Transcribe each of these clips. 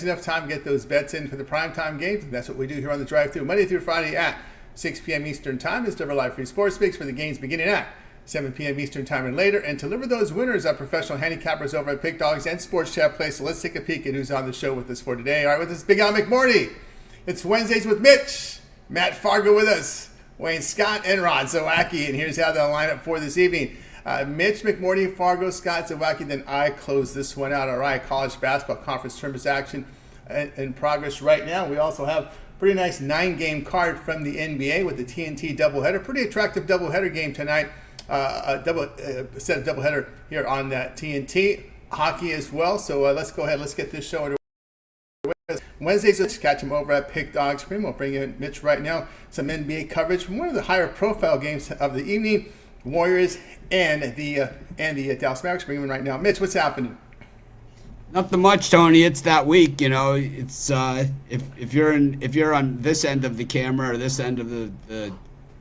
enough time to get those bets in for the primetime games, and that's what we do here on the Drive-Thru, Monday through Friday at 6 p.m. Eastern Time. It's Live Free Sports Picks for the games beginning at 7 p.m. Eastern Time and later, and deliver those winners are professional handicappers over at Pick Dogs and Sports Chat Play. So let's take a peek at who's on the show with us for today. All right, with us, Big Al McMordie. It's Wednesdays with Mitch, Matt Fargo with us, Wayne Scott, and Rod Zawacky, and here's how they'll line up for this evening. Mitch, McMordie, Fargo, Scott, Zawacky, then I close this one out. All right, college basketball conference tournament action in progress right now. We also have a pretty nice 9-game card from the NBA with the TNT doubleheader. Pretty attractive doubleheader game tonight. Set of doubleheader here on that TNT. Hockey as well. So let's go ahead. Let's get this show underway. Wednesdays, let's catch them over at Pick Dogs. We'll bring in Mitch right now. Some NBA coverage from one of the higher profile games of the evening. Warriors and the Dallas Mavericks. Bring them in right now. Mitch, what's happening? Nothing much, Tony. It's that week, you know. It's if you're on this end of the camera or this end of the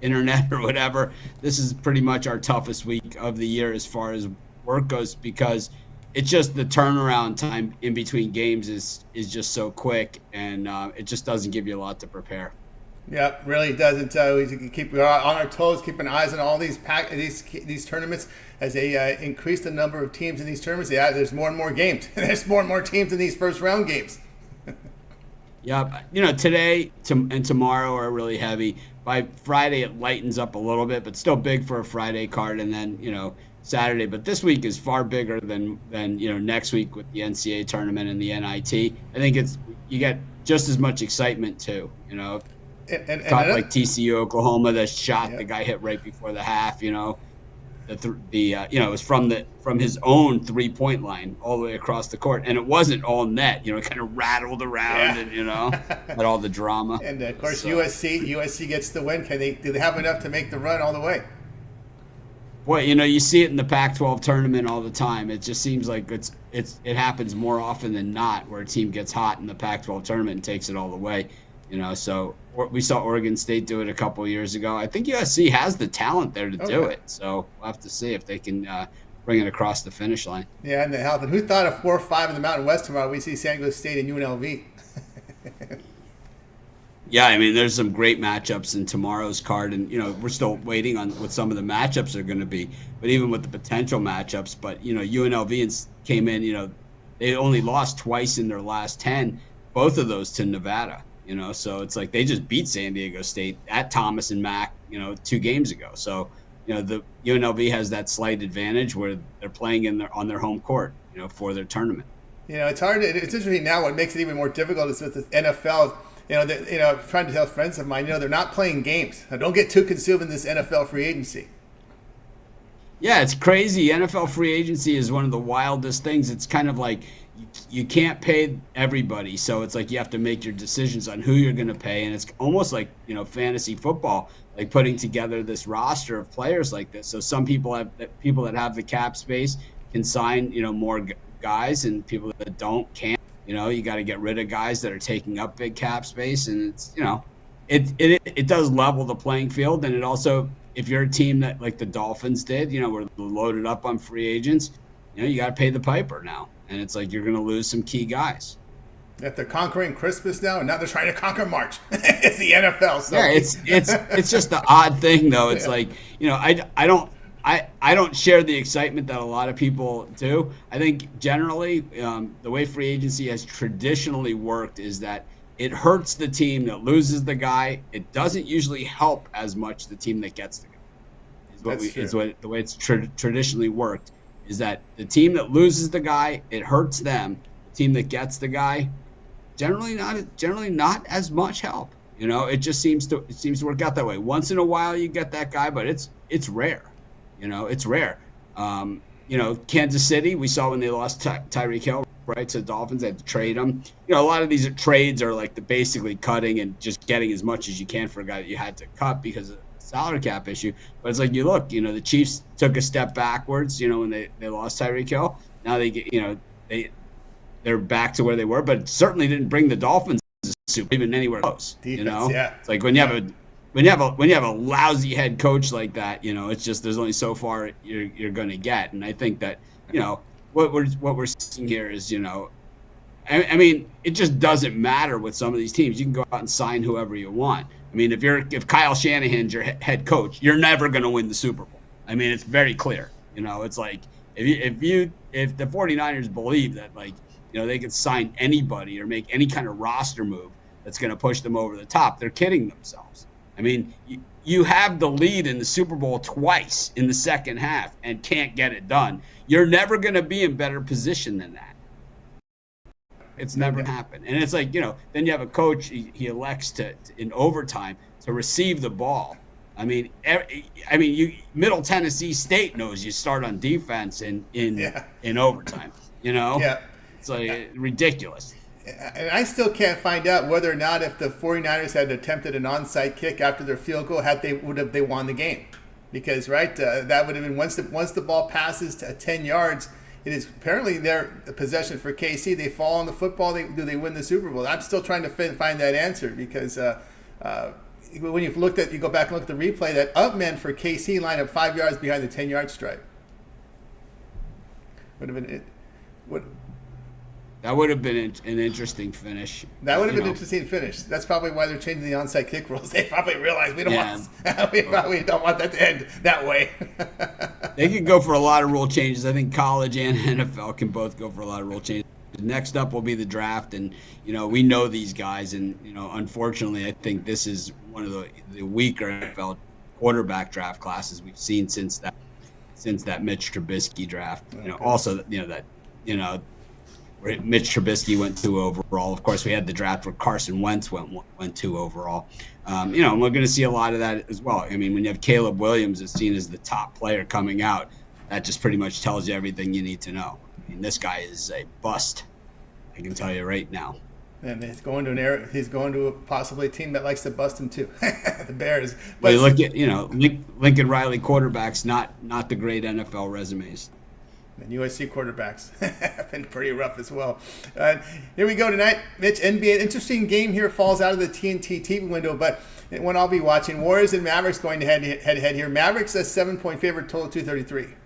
internet or whatever, this is pretty much our toughest week of the year as far as work goes, because it's just the turnaround time in between games is just so quick, and it just doesn't give you a lot to prepare. Yeah, really doesn't. We keep on our toes, keeping eyes on all these tournaments as they increase the number of teams in these tournaments. Yeah, there's more and more games. There's more and more teams in these first round games. Yeah, you know, today and tomorrow are really heavy. By Friday, it lightens up a little bit, but still big for a Friday card, and then, you know, Saturday. But this week is far bigger than you know, next week with the NCAA tournament and the NIT. I think you get just as much excitement too, you know. And like TCU Oklahoma, that shot the guy hit right before the half, you know. You know, it was from his own 3-point line all the way across the court, and it wasn't all net. You know, it kind of rattled around, and you know, had all the drama. And of course, USC gets the win. Do they have enough to make the run all the way? Boy, you know, you see it in the Pac-12 tournament all the time. It just seems like it happens more often than not, where a team gets hot in the Pac-12 tournament and takes it all the way. You know, so we saw Oregon State do it a couple of years ago. I think USC has the talent there to do it. So we'll have to see if they can bring it across the finish line. Yeah, and they help. And who thought of 4-5 in the Mountain West tomorrow? We see San Diego State and UNLV. Yeah, I mean, there's some great matchups in tomorrow's card, and you know, we're still waiting on what some of the matchups are going to be. But even with the potential matchups, but you know, UNLV came in. You know, they only lost twice in their last 10, both of those to Nevada. You know, so it's like they just beat San Diego State at Thomas and Mack, you know, 2 games ago. So, you know, the UNLV has that slight advantage where they're playing on their home court, you know, for their tournament. You know, it's hard. It's interesting now. What makes it even more difficult is with the NFL. You know, I'm trying to tell friends of mine, you know, they're not playing games. Now, don't get too consumed in this NFL free agency. Yeah, it's crazy. NFL free agency is one of the wildest things. It's kind of like you can't pay everybody, so it's like you have to make your decisions on who you're going to pay, and it's almost like, you know, fantasy football, like putting together this roster of players like this. So some people that have the cap space can sign, you know, more guys, and people that don't can't. You know, you got to get rid of guys that are taking up big cap space, and it's, you know, it does level the playing field, and it also, if you're a team that like the Dolphins did, you know, we're loaded up on free agents, you know, you got to pay the piper now. And it's like you're going to lose some key guys. If they're conquering Christmas now, and now they're trying to conquer March. It's the NFL. So. Yeah, it's just the odd thing, though. It's like, you know, I don't share the excitement that a lot of people do. I think generally the way free agency has traditionally worked is that it hurts the team that loses the guy. It doesn't usually help as much the team that gets the guy. The way it's traditionally worked. Is that the team that loses the guy, it hurts them. The team that gets the guy, generally not as much help. You know, it seems to work out that way. Once in a while you get that guy, but it's rare. You know, it's rare. You know, Kansas City, we saw when they lost Tyreek Hill, right, to the Dolphins, they had to trade him. You know, a lot of these trades are like basically cutting and just getting as much as you can for a guy that you had to cut because of salary cap issue. But it's like, you look, you know, the Chiefs took a step backwards, you know, when they lost Tyreek Hill. Now they get, you know, they're back to where they were, but certainly didn't bring the Dolphins even anywhere close. Defense, you know, yeah. It's like when you have a lousy head coach like that, you know, it's just there's only so far you're going to get. And I think that, you know, what we're seeing here is, you know, I mean, it just doesn't matter with some of these teams. You can go out and sign whoever you want. I mean, if Kyle Shanahan's your head coach, you're never going to win the Super Bowl. I mean, it's very clear. It's like if the 49ers believe that, like, they can sign anybody or make any kind of roster move that's going to push them over the top, they're kidding themselves. I mean, you have the lead in the Super Bowl twice in the second half and can't get it done. You're never going to be in better position than that. It's never happened. And it's like, then you have a coach, he elects to in overtime to receive the ball. I mean, Middle Tennessee State knows you start on defense in overtime, Yeah. It's like ridiculous. And I still can't find out whether or not if the 49ers had attempted an onside kick after their field goal, they won the game. Because, right, that would have been once the ball passes to 10 yards, it is apparently their possession for KC. They fall on the football. Do they win the Super Bowl? I'm still trying to find that answer because when you go back and look at the replay, that up men for KC lined up 5 yards behind the 10-yard stripe. Would have been it. That would have been an interesting finish. That would have been an interesting finish. That's probably why they're changing the onside kick rules. They probably realize we don't want that to end that way. They could go for a lot of rule changes. I think college and NFL can both go for a lot of rule changes. Next up will be the draft, and we know these guys, and unfortunately, I think this is one of the weaker NFL quarterback draft classes we've seen since that Mitch Trubisky draft. Where Mitch Trubisky went 2 overall. Of course, we had the draft where Carson Wentz went 2 overall. And we're going to see a lot of that as well. I mean, when you have Caleb Williams is seen as the top player coming out, that just pretty much tells you everything you need to know. I mean, this guy is a bust. I can tell you right now. And he's going to possibly a team that likes to bust him too, the Bears. But you look at Lincoln Riley quarterbacks, not the great NFL resumes. And USC quarterbacks have been pretty rough as well. Here we go tonight, Mitch. NBA, interesting game here, falls out of the TNT TV window, but one I'll be watching. Warriors and Mavericks going to head here. Mavericks a 7-point favorite, total 233.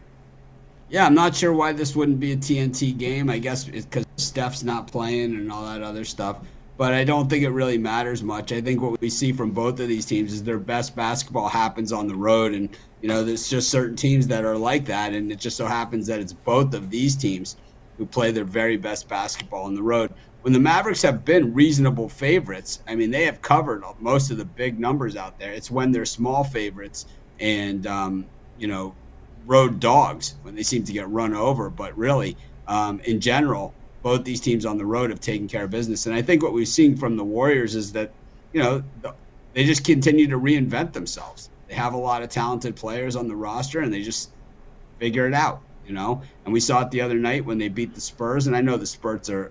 Yeah, I'm not sure why this wouldn't be a TNT game. I guess it's because Steph's not playing and all that other stuff. But I don't think it really matters much. I think what we see from both of these teams is their best basketball happens on the road. And, there's just certain teams that are like that. And it just so happens that it's both of these teams who play their very best basketball on the road. When the Mavericks have been reasonable favorites, I mean, they have covered most of the big numbers out there. It's when they're small favorites and, road dogs when they seem to get run over. But really, in general, both these teams on the road have taken care of business. And I think what we've seen from the Warriors is that, they just continue to reinvent themselves. They have a lot of talented players on the roster, and they just figure it out, And we saw it the other night when they beat the Spurs. And I know the Spurs are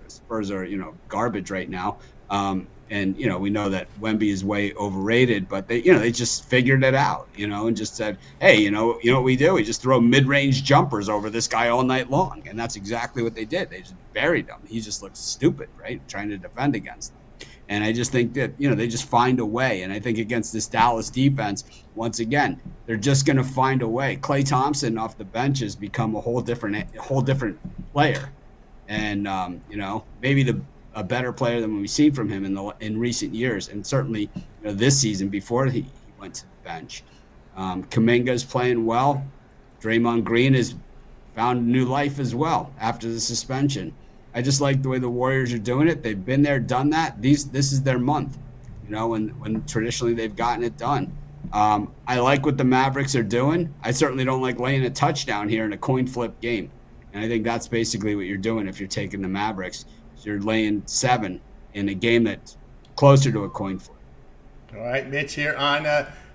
garbage right now. And, we know that Wemby is way overrated, but they just figured it out, and just said, hey, what we do? We just throw mid-range jumpers over this guy all night long. And that's exactly what they did. They just buried him. He just looked stupid, right? Trying to defend against them. And I just think that, they just find a way. And I think against this Dallas defense, once again, they're just going to find a way. Klay Thompson off the bench has become a whole different player. And, maybe a better player than we've seen from him in recent years, and certainly this season before he went to the bench. Kuminga's playing well. Draymond Green has found new life as well after the suspension. I just like the way the Warriors are doing it. They've been there, done that. This is their month, when traditionally they've gotten it done. I like what the Mavericks are doing. I certainly don't like laying a touchdown here in a coin flip game, and I think that's basically what you're doing if you're taking the Mavericks. You're laying 7 in a game that's closer to a coin flip. All right, Mitch here on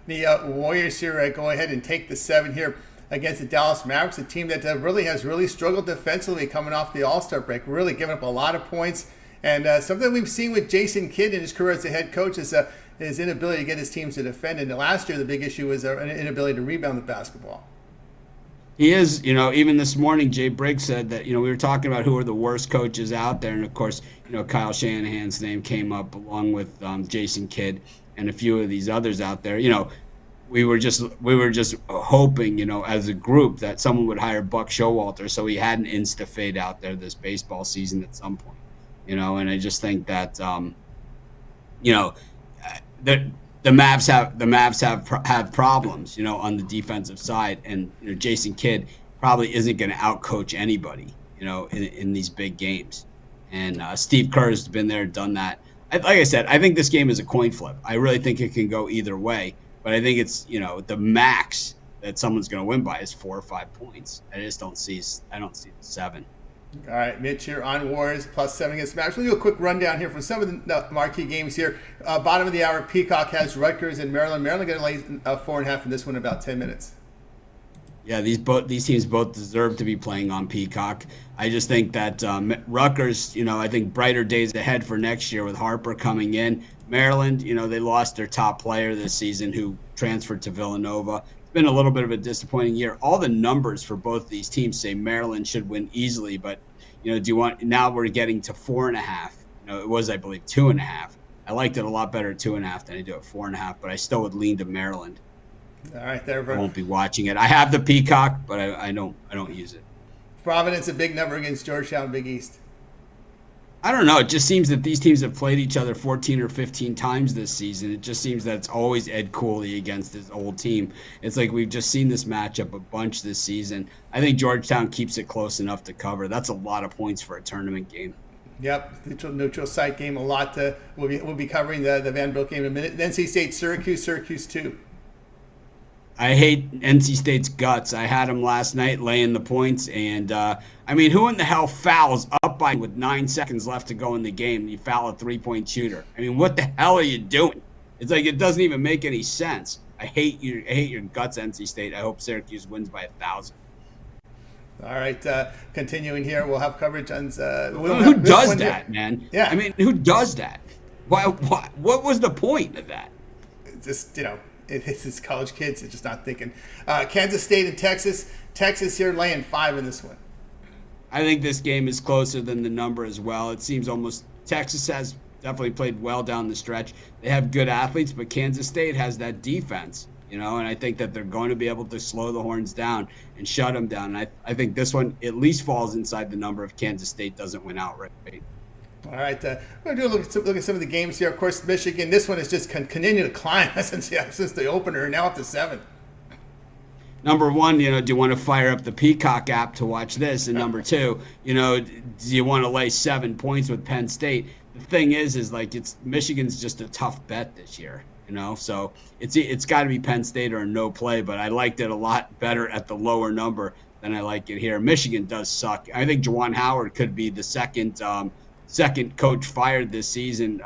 the Warriors here. Go ahead and take the 7 here against the Dallas Mavericks, a team that really struggled defensively coming off the All-Star break, really giving up a lot of points. And something we've seen with Jason Kidd in his career as a head coach is his inability to get his teams to defend. And last year, the big issue was an inability to rebound the basketball. He is, even this morning, Jay Briggs said that, we were talking about who are the worst coaches out there. And, of course, Kyle Shanahan's name came up along with Jason Kidd and a few of these others out there. We were just hoping, as a group that someone would hire Buck Showalter so he had an insta-fade out there this baseball season at some point. And I just think that you know, the Mavs have problems, on the defensive side, and Jason Kidd probably isn't going to outcoach anybody, in these big games. And Steve Kerr's been there, done that. Like I said, I think this game is a coin flip. I really think it can go either way, but I think it's the max that someone's going to win by is 4 or 5 points. I don't see the 7. All right, Mitch here on Warriors +7 against Mavs. We'll do a quick rundown here from some of the marquee games here. Bottom of the hour, Peacock has Rutgers and Maryland. Maryland going to lay 4.5 in this one in about 10 minutes. Yeah, these teams both deserve to be playing on Peacock. I just think that Rutgers, I think brighter days ahead for next year with Harper coming in. Maryland, they lost their top player this season who transferred to Villanova. Been a little bit of a disappointing year. All the numbers for both these teams say Maryland should win easily, but now we're getting to 4.5. It was, I believe, 2.5. I liked it a lot better at 2.5 than I do at 4.5, but I still would lean to Maryland. All right, there. I won't be watching it. I have the Peacock, but I don't use it. Providence, a big number against Georgetown, Big East. I don't know. It just seems that these teams have played each other 14 or 15 times this season. It just seems that it's always Ed Cooley against his old team. It's like we've just seen this matchup a bunch this season. I think Georgetown keeps it close enough to cover. That's a lot of points for a tournament game. Yep, neutral site game, a lot. We'll be covering the Vanderbilt game in a minute. NC State, Syracuse 2. I hate NC State's guts. I had them last night laying the points, and who in the hell fouls up by with 9 seconds left to go in the game? You foul a 3-point shooter. What the hell are you doing? It's like it doesn't even make any sense. I hate your guts, NC State. I hope Syracuse wins by 1,000. All right, continuing here, we'll have coverage on. Who does that, man? Yeah, who does that? Why? What was the point of that? Just it's college kids. They're just not thinking. Kansas State and Texas. Texas here laying 5 in this one. I think this game is closer than the number as well. It seems almost Texas has definitely played well down the stretch. They have good athletes, but Kansas State has that defense, and I think that they're going to be able to slow the Horns down and shut them down. And I think this one at least falls inside the number if Kansas State doesn't win outright. All right, we're going to do a look at some of the games here. Of course, Michigan, this one is just continuing to climb since the opener, now up to 7. Number one, do you want to fire up the Peacock app to watch this? And number two, do you want to lay 7 points with Penn State? The thing is like Michigan's just a tough bet this year, So it's got to be Penn State or no play, but I liked it a lot better at the lower number than I like it here. Michigan does suck. I think Juwan Howard could be the second coach fired this season,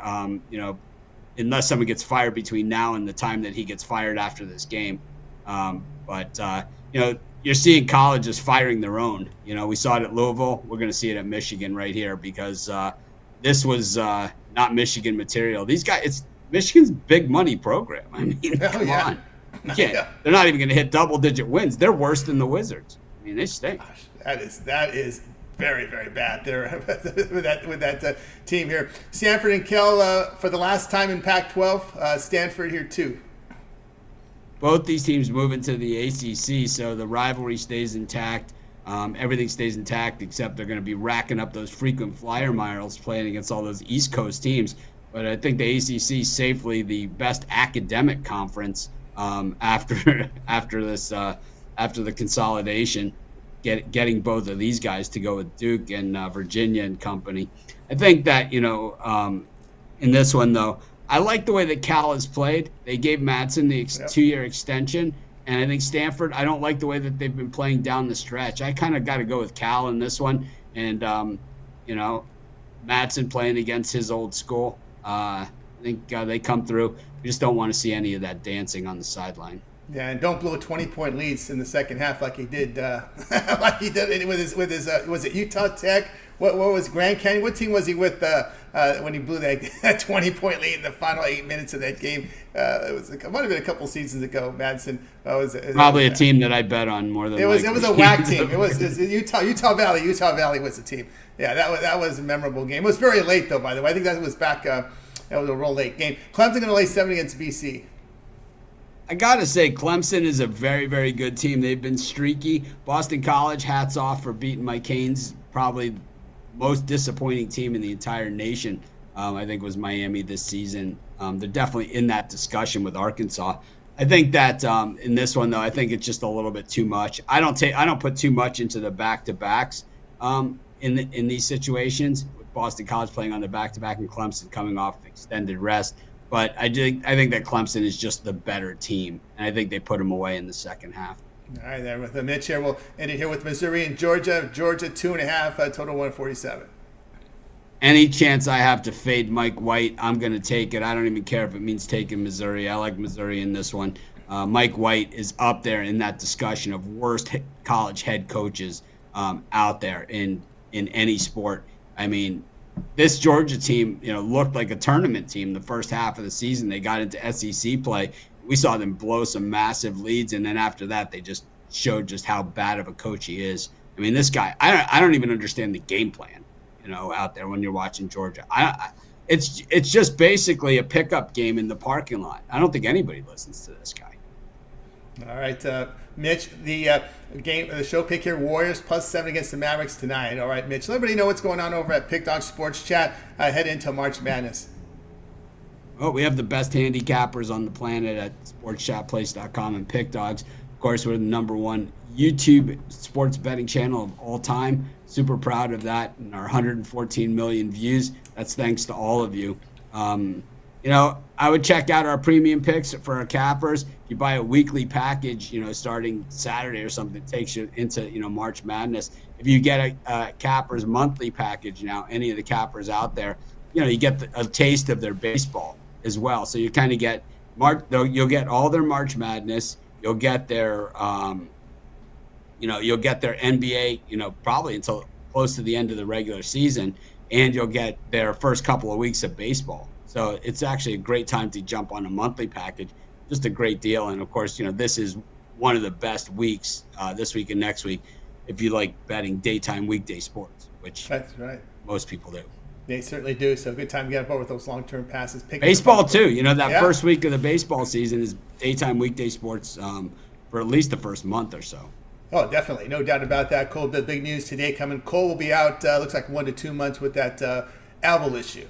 unless someone gets fired between now and the time that he gets fired after this game. But you're seeing colleges firing their own. We saw it at Louisville. We're going to see it at Michigan right here because this was not Michigan material. These guys, it's Michigan's big money program. Come on. They're not even going to hit double-digit wins. They're worse than the Wizards. They stink. Gosh, that is very, very bad there with that team here. Stanford and Cal for the last time in Pac-12. Stanford here too. Both these teams move into the ACC, so the rivalry stays intact. Everything stays intact, except they're going to be racking up those frequent flyer miles playing against all those East Coast teams. But I think the ACC is safely the best academic conference after the consolidation. Getting both of these guys to go with Duke and Virginia and company. I think that in this one though. I like the way that Cal has played. They gave Madsen the 2-year extension, and I think Stanford, I don't like the way that they've been playing down the stretch. I kind of got to go with Cal in this one, and, Madsen playing against his old school. I think they come through. We just don't want to see any of that dancing on the sideline. Yeah, and don't blow 20-point leads in the second half like he did. With his was it Utah Tech? What was Grand Canyon? What team was he with when he blew that 20-point lead in the final 8 minutes of that game? It might have been a couple seasons ago. Madsen was probably a team that I bet on more than it was. It was a whack team. It was Utah Valley. Utah Valley was the team. Yeah, that was a memorable game. It was very late though. By the way, I think that was back. That was a real late game. Clemson going to lay 7 against BC. I got to say, Clemson is a very, very good team. They've been streaky. Boston College, hats off for beating Mike Haynes, probably most disappointing team in the entire nation, I think, was Miami this season. They're definitely in that discussion with Arkansas. I think that in this one, though, I think it's just a little bit too much. I don't put too much into the back-to-backs in these situations, with Boston College playing on the back-to-back and Clemson coming off extended rest. But I think that Clemson is just the better team, and I think they put them away in the second half. All right, there with the Mitch here. We'll end it here with Missouri and Georgia. Georgia 2.5, total 147. Any chance I have to fade Mike White, I'm going to take it. I don't even care if it means taking Missouri. I like Missouri in this one. Mike White is up there in that discussion of worst college head coaches out there in any sport. I mean, this Georgia team, looked like a tournament team the first half of the season. They got into SEC play. We saw them blow some massive leads, and then after that, they just showed just how bad of a coach he is. I mean, this guy, I don't even understand the game plan, out there when you're watching Georgia. It's just basically a pickup game in the parking lot. I don't think anybody listens to this guy. All right, Mitch, the show pick here, Warriors +7 against the Mavericks tonight. All right, Mitch, let everybody know what's going on over at Pick Dog Sports Chat. Head into March Madness. Oh, we have the best handicappers on the planet at sportschatplace.com and Pick Dogs. Of course, we're the #1 YouTube sports betting channel of all time. Super proud of that and our 114 million views. That's thanks to all of you. I would check out our premium picks for our cappers. If you buy a weekly package, starting Saturday or something, it takes you into, March Madness. If you get a cappers monthly package now, any of the cappers out there, you get a taste of their baseball as well. So you kind of get you'll get all their March Madness. You'll get their, you'll get their NBA, probably until close to the end of the regular season, and you'll get their first couple of weeks of baseball. So it's actually a great time to jump on a monthly package. Just a great deal. And of course, this is one of the best weeks this week and next week if you like betting daytime weekday sports, which that's right, most people do. They certainly do. So good time to get up over with those long-term passes. Baseball too. First week of the baseball season is daytime weekday sports for at least the first month or so. Oh, definitely. No doubt about that. Cole, the big news today coming. Cole will be out, looks like 1 to 2 months with that elbow issue.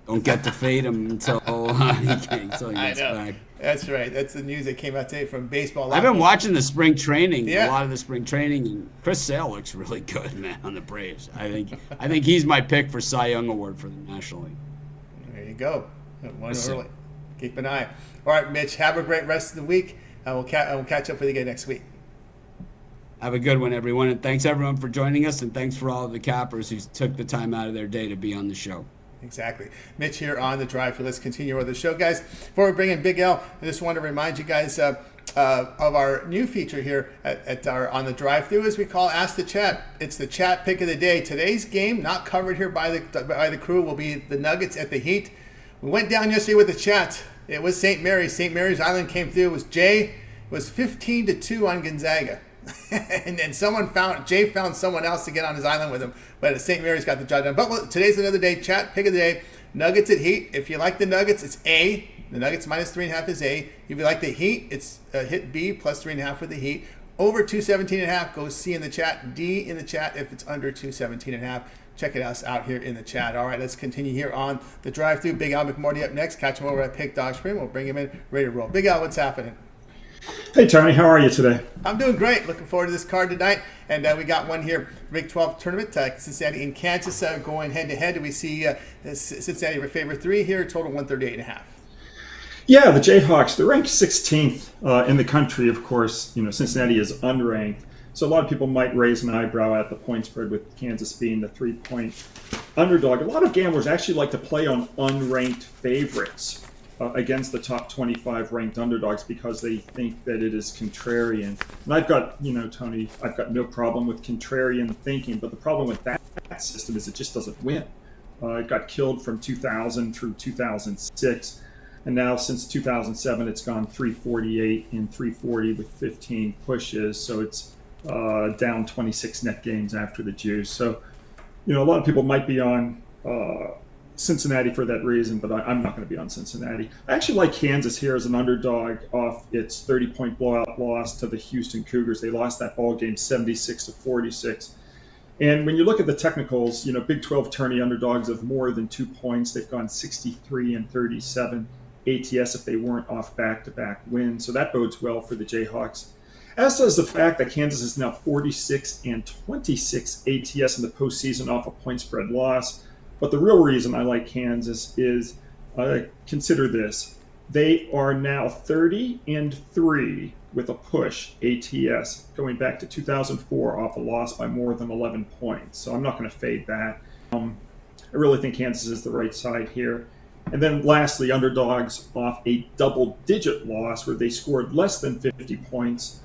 Don't get to fade him until he gets back. That's right. That's the news that came out today from baseball. I've been watching the spring training, a lot of the spring training, and Chris Sale looks really good, man, on the Braves. I think he's my pick for Cy Young Award for the National League. There you go. One early. Keep an eye. All right, Mitch, have a great rest of the week. I will catch up with you again next week. Have a good one, everyone, and thanks everyone for joining us, and thanks for all of the cappers who took the time out of their day to be on the show. Exactly. Mitch here on the drive. Let's continue with the show, guys. Before we bring in Big L, I just want to remind you guys of our new feature here at our on the drive-thru, as we call Ask the Chat. It's the chat pick of the day. Today's game, not covered here by the crew, will be the Nuggets at the Heat. We went down yesterday with the chat. It was St. Mary's. St. Mary's Island came through. It was Jay. It was 15-2 on Gonzaga. and then Jay found someone else to get on his island with him, but St. Mary's got the job done. But today's another day. Chat pick of the day: Nuggets at Heat. If you like the Nuggets, it's A. The Nuggets -3.5 is A. If you like the Heat, it's hit B +3.5 with the Heat. Over 217.5 goes C in the chat. D in the chat if it's under 217.5. Check us out here in the chat. All right, let's continue here on the drive-thru. Big Al McMordie up next. Catch him over at Pick Dog Spring. We'll bring him in, ready to roll. Big Al, what's happening? Hey, Tony, how are you today? I'm doing great. Looking forward to this card tonight. And we got one here, Big 12 tournament, Cincinnati and Kansas going head-to-head. We see Cincinnati favor 3 here, total 138.5. Yeah, the Jayhawks, they're ranked 16th in the country, of course. Cincinnati is unranked. So a lot of people might raise an eyebrow at the point spread with Kansas being the 3-point underdog. A lot of gamblers actually like to play on unranked favorites against the top 25 ranked underdogs because they think that it is contrarian. And I've got, Tony, I've got no problem with contrarian thinking, but the problem with that system is it just doesn't win. It got killed from 2000 through 2006. And now since 2007, it's gone 348 and 340 with 15 pushes. So it's down 26 net games after the juice. So, a lot of people might be on Cincinnati for that reason, but I'm not going to be on Cincinnati. I actually like Kansas here as an underdog off its 30-point blowout loss to the Houston Cougars. They lost that ball game 76-46. And when you look at the technicals, Big 12 tourney underdogs of more than 2 points. They've gone 63 and 37 ATS if they weren't off back-to-back wins. So that bodes well for the Jayhawks. As does the fact that Kansas is now 46 and 26 ATS in the postseason off a point spread loss. But the real reason I like Kansas is, consider this. They are now 30 and 3 with a push ATS going back to 2004 off a loss by more than 11 points. So I'm not going to fade that. I really think Kansas is the right side here. And then lastly, underdogs off a double-digit loss where they scored less than 50 points.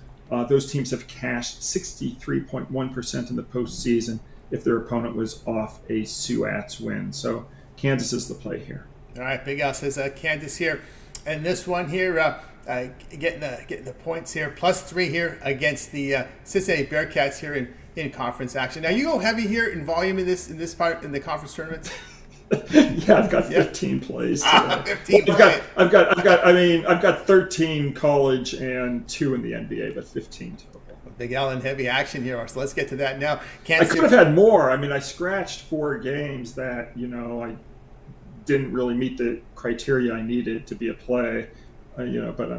Those teams have cashed 63.1% in the postseason if their opponent was off a Suats win. So Kansas is the play here. All right, Big Al says Kansas here. And this one here, getting the points here, +3 here against the Cincinnati Bearcats here in conference action. Now you go heavy here in volume in this part in the conference tournament. Yeah, I've got 15 plays. 15 plays. I've got 13 college and 2 in the NBA, but 15 total. Big Al in heavy action here. So let's get to that now. I could have had more. I scratched 4 games that I didn't really meet the criteria I needed to be a play. But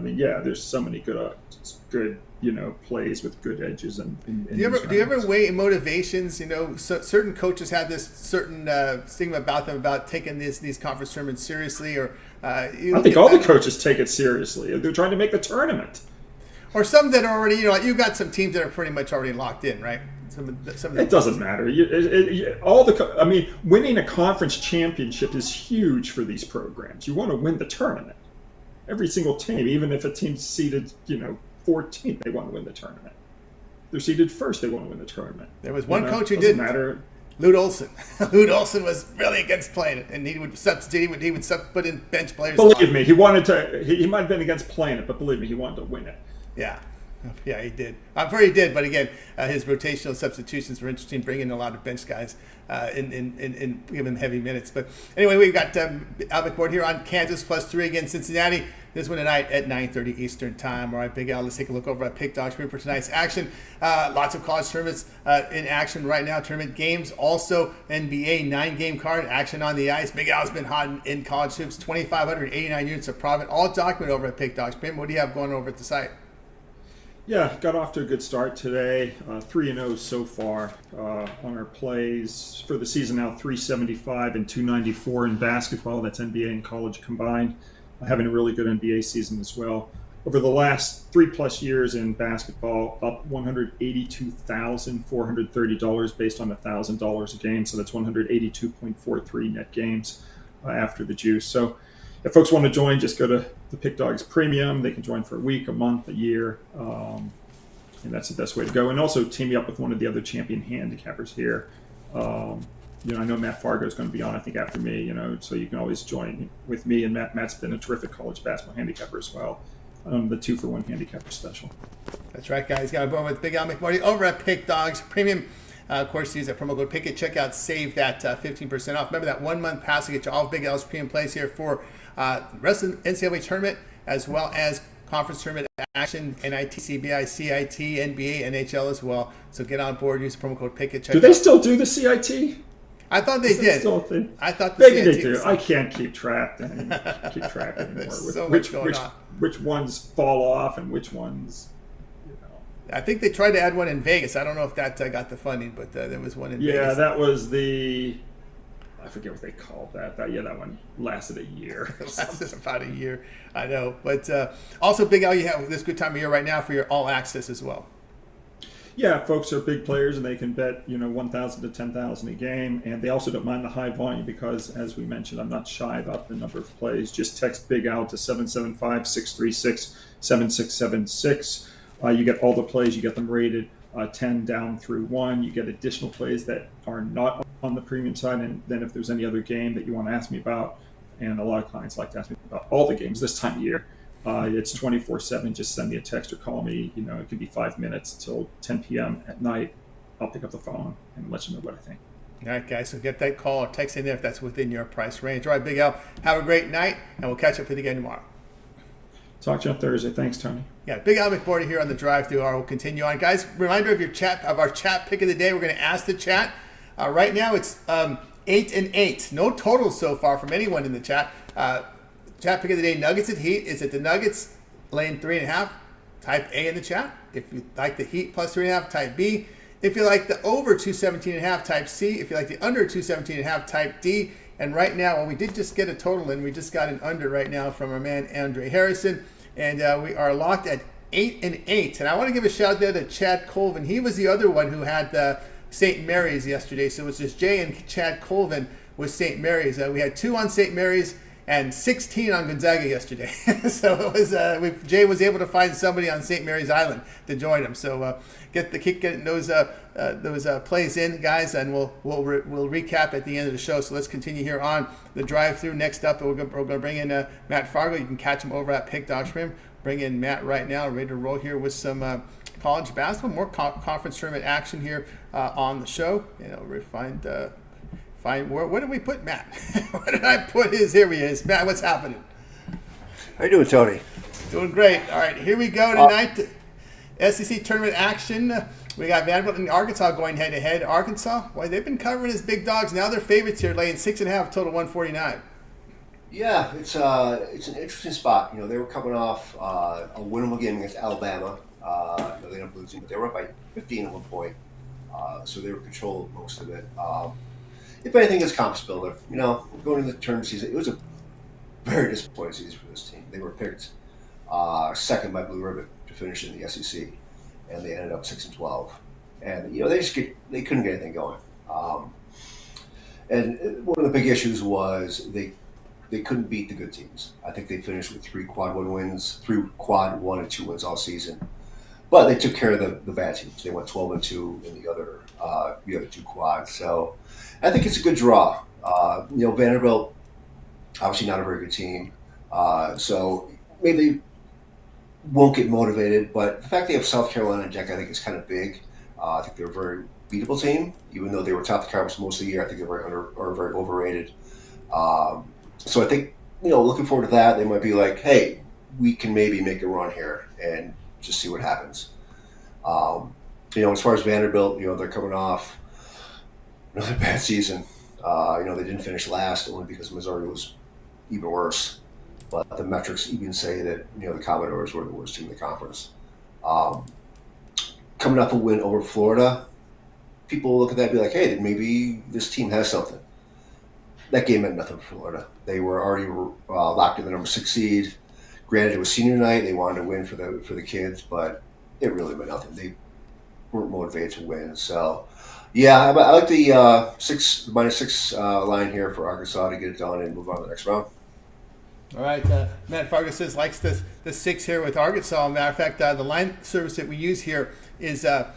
there's so many good plays with good edges and do you ever weigh motivations? Certain coaches have this certain stigma about them about taking these conference tournaments seriously, or I think all the coaches take it seriously. They're trying to make the tournament. Or some that are already, you've got some teams that are pretty much already locked in, right? It doesn't matter. Winning a conference championship is huge for these programs. You want to win the tournament. Every single team, even if a team's seeded, 14th, they want to win the tournament. They're seeded first, they want to win the tournament. There was one coach who didn't. Matter. Lute Olson. Lute Olson was really against playing it, and he would substitute. He would put in bench players. Believe me, he wanted to. He might have been against playing it, but believe me, he wanted to win it. Yeah, he did. I'm sure he did, but again, his rotational substitutions were interesting, bringing a lot of bench guys and giving them heavy minutes. But anyway, we've got Al McMordie here on Kansas +3 against Cincinnati. This one tonight at 9:30 Eastern Time. All right, Big Al, let's take a look over at Pick Dogs for tonight's action. Lots of college tournaments in action right now. Tournament games, also NBA 9-game card action on the ice. Big Al's been hot in college hoops. 2,589 units of profit, all documented over at Pick Dogs. Pim, what do you have going over at the site? Yeah, got off to a good start today. 3-0 so far on our plays for the season now. 375 and 294 in basketball. That's NBA and college combined. Having a really good NBA season as well. Over the last 3+ years in basketball, up $182,430 based on $1,000 a game. So that's 182.43 net games after the juice. So if folks want to join, just go to the Pick Dogs Premium. They can join for a week, a month, a year. And that's the best way to go. And also team me up with one of the other champion handicappers here. I know Matt Fargo is going to be on, I think, after me, so you can always join with me. And Matt's been a terrific college basketball handicapper as well. The 2-for-1 handicapper special. That's right, guys. Got a board with Big Al McMordie over at Pick Dogs Premium. Of course, use that promo code PICKIT. Check out, save that 15% off. Remember that 1-month pass to get you all Big Al's premium plays here for the rest of the NCAA tournament, as well as conference tournament action, NIT, CBI, CIT, NBA, NHL as well. So get on board. Use the promo code PICKIT. Do they still do the CIT? I thought they did. I thought maybe they do. I can't keep track anymore. So which ones fall off and which ones. I think they tried to add one in Vegas. I don't know if that got the funding, but there was one in Vegas. Yeah, that was I forget what they called that. That one lasted a year. It lasted about a year, I know. But also, Big Al, you have this good time of year right now for your all access as well. Yeah, folks are big players and they can bet, $1,000 to $10,000 a game, and they also don't mind the high volume because, as we mentioned, I'm not shy about the number of plays. Just text Big Al to 775-636-7676. You get all the plays. You get them rated 10 down through 1. You get additional plays that are not on the premium side, and then if there's any other game that you want to ask me about, and a lot of clients like to ask me about all the games this time of year. It's 24/7. Just send me a text or call me. It could be 5 minutes till 10 p.m. at night. I'll pick up the phone and let you know what I think. All right, guys. So get that call or text in there if that's within your price range. All right, Big Al. Have a great night, and we'll catch up with you again tomorrow. Talk to you on Thursday. Thanks, Tony. Yeah, Big Al McMordie here on the drive-thru. We'll continue on, guys. Reminder of our chat pick of the day. We're going to ask the chat. Right now, it's 8-8. No totals so far from anyone in the chat. Chat pick of the day: Nuggets at Heat. Is it the Nuggets laying 3.5? Type A in the chat. If you like the Heat plus 3.5, type B. If you like the over 217.5, type C. If you like the under 217.5, type D. And right now, well, we did just get a total in. We just got an under right now from our man Andre Harrison, and we are locked at 8-8. And I want to give a shout out there to Chad Colvin. He was the other one who had the St. Mary's yesterday. So it was just Jay and Chad Colvin with St. Mary's. We had 2 on St. Mary's and 16 on Gonzaga yesterday. So it was Jay was able to find somebody on St. Mary's Island to join him. So get those plays in, guys, and we'll recap at the end of the show. So let's continue here on the drive-through. Next up, we're going to bring in Matt Fargo. You can catch him over at Pick Dog Shrimp. Bring in Matt right now, ready to roll here with some college basketball, more conference tournament action here on the show. We find where did we put Matt? Where did I put his? Here he is. Matt, what's happening? How you doing, Tony? Doing great. All right, here we go tonight. SEC tournament action. We got Vanderbilt and Arkansas going head-to-head. Arkansas, boy, they've been covering as big dogs. Now they're favorites here, laying 6.5, total 149. Yeah, it's an interesting spot. They were coming off a winnable game against Alabama. They ended up losing, but they were up by 15 at one point. So they were controlling most of it. If anything, it's comps builder. Going into the tournament season, it was a very disappointing season for this team. They were picked second by Blue Ribbon to finish in the SEC, and they ended up 6-12. And they couldn't get anything going. And one of the big issues was they couldn't beat the good teams. I think they finished with 3 quad 1 and 2 wins all season. But they took care of the bad teams. They went 12-2 in the other 2 quads. So I think it's a good draw. Vanderbilt, obviously not a very good team. So maybe they won't get motivated. But the fact they have South Carolina and Jack, I think is kind of big. I think they're a very beatable team, even though they were top of the conference most of the year. I think they're very overrated. So I think, looking forward to that. They might be like, hey, we can maybe make a run here and just see what happens. As far as Vanderbilt, they're coming off another bad season. They didn't finish last only because Missouri was even worse. But the metrics even say that, the Commodores were the worst team in the conference. Coming off a win over Florida, people look at that and be like, hey, maybe this team has something. That game meant nothing for Florida. They were already locked in the number 6 seed. Granted, it was senior night. They wanted to win for the kids, but it really meant nothing. They weren't motivated to win. So, yeah, I like the -6 line here for Arkansas to get it done and move on to the next round. All right, Matt Fargo says likes the 6 here with Arkansas. Matter of fact, the line service that we use here is the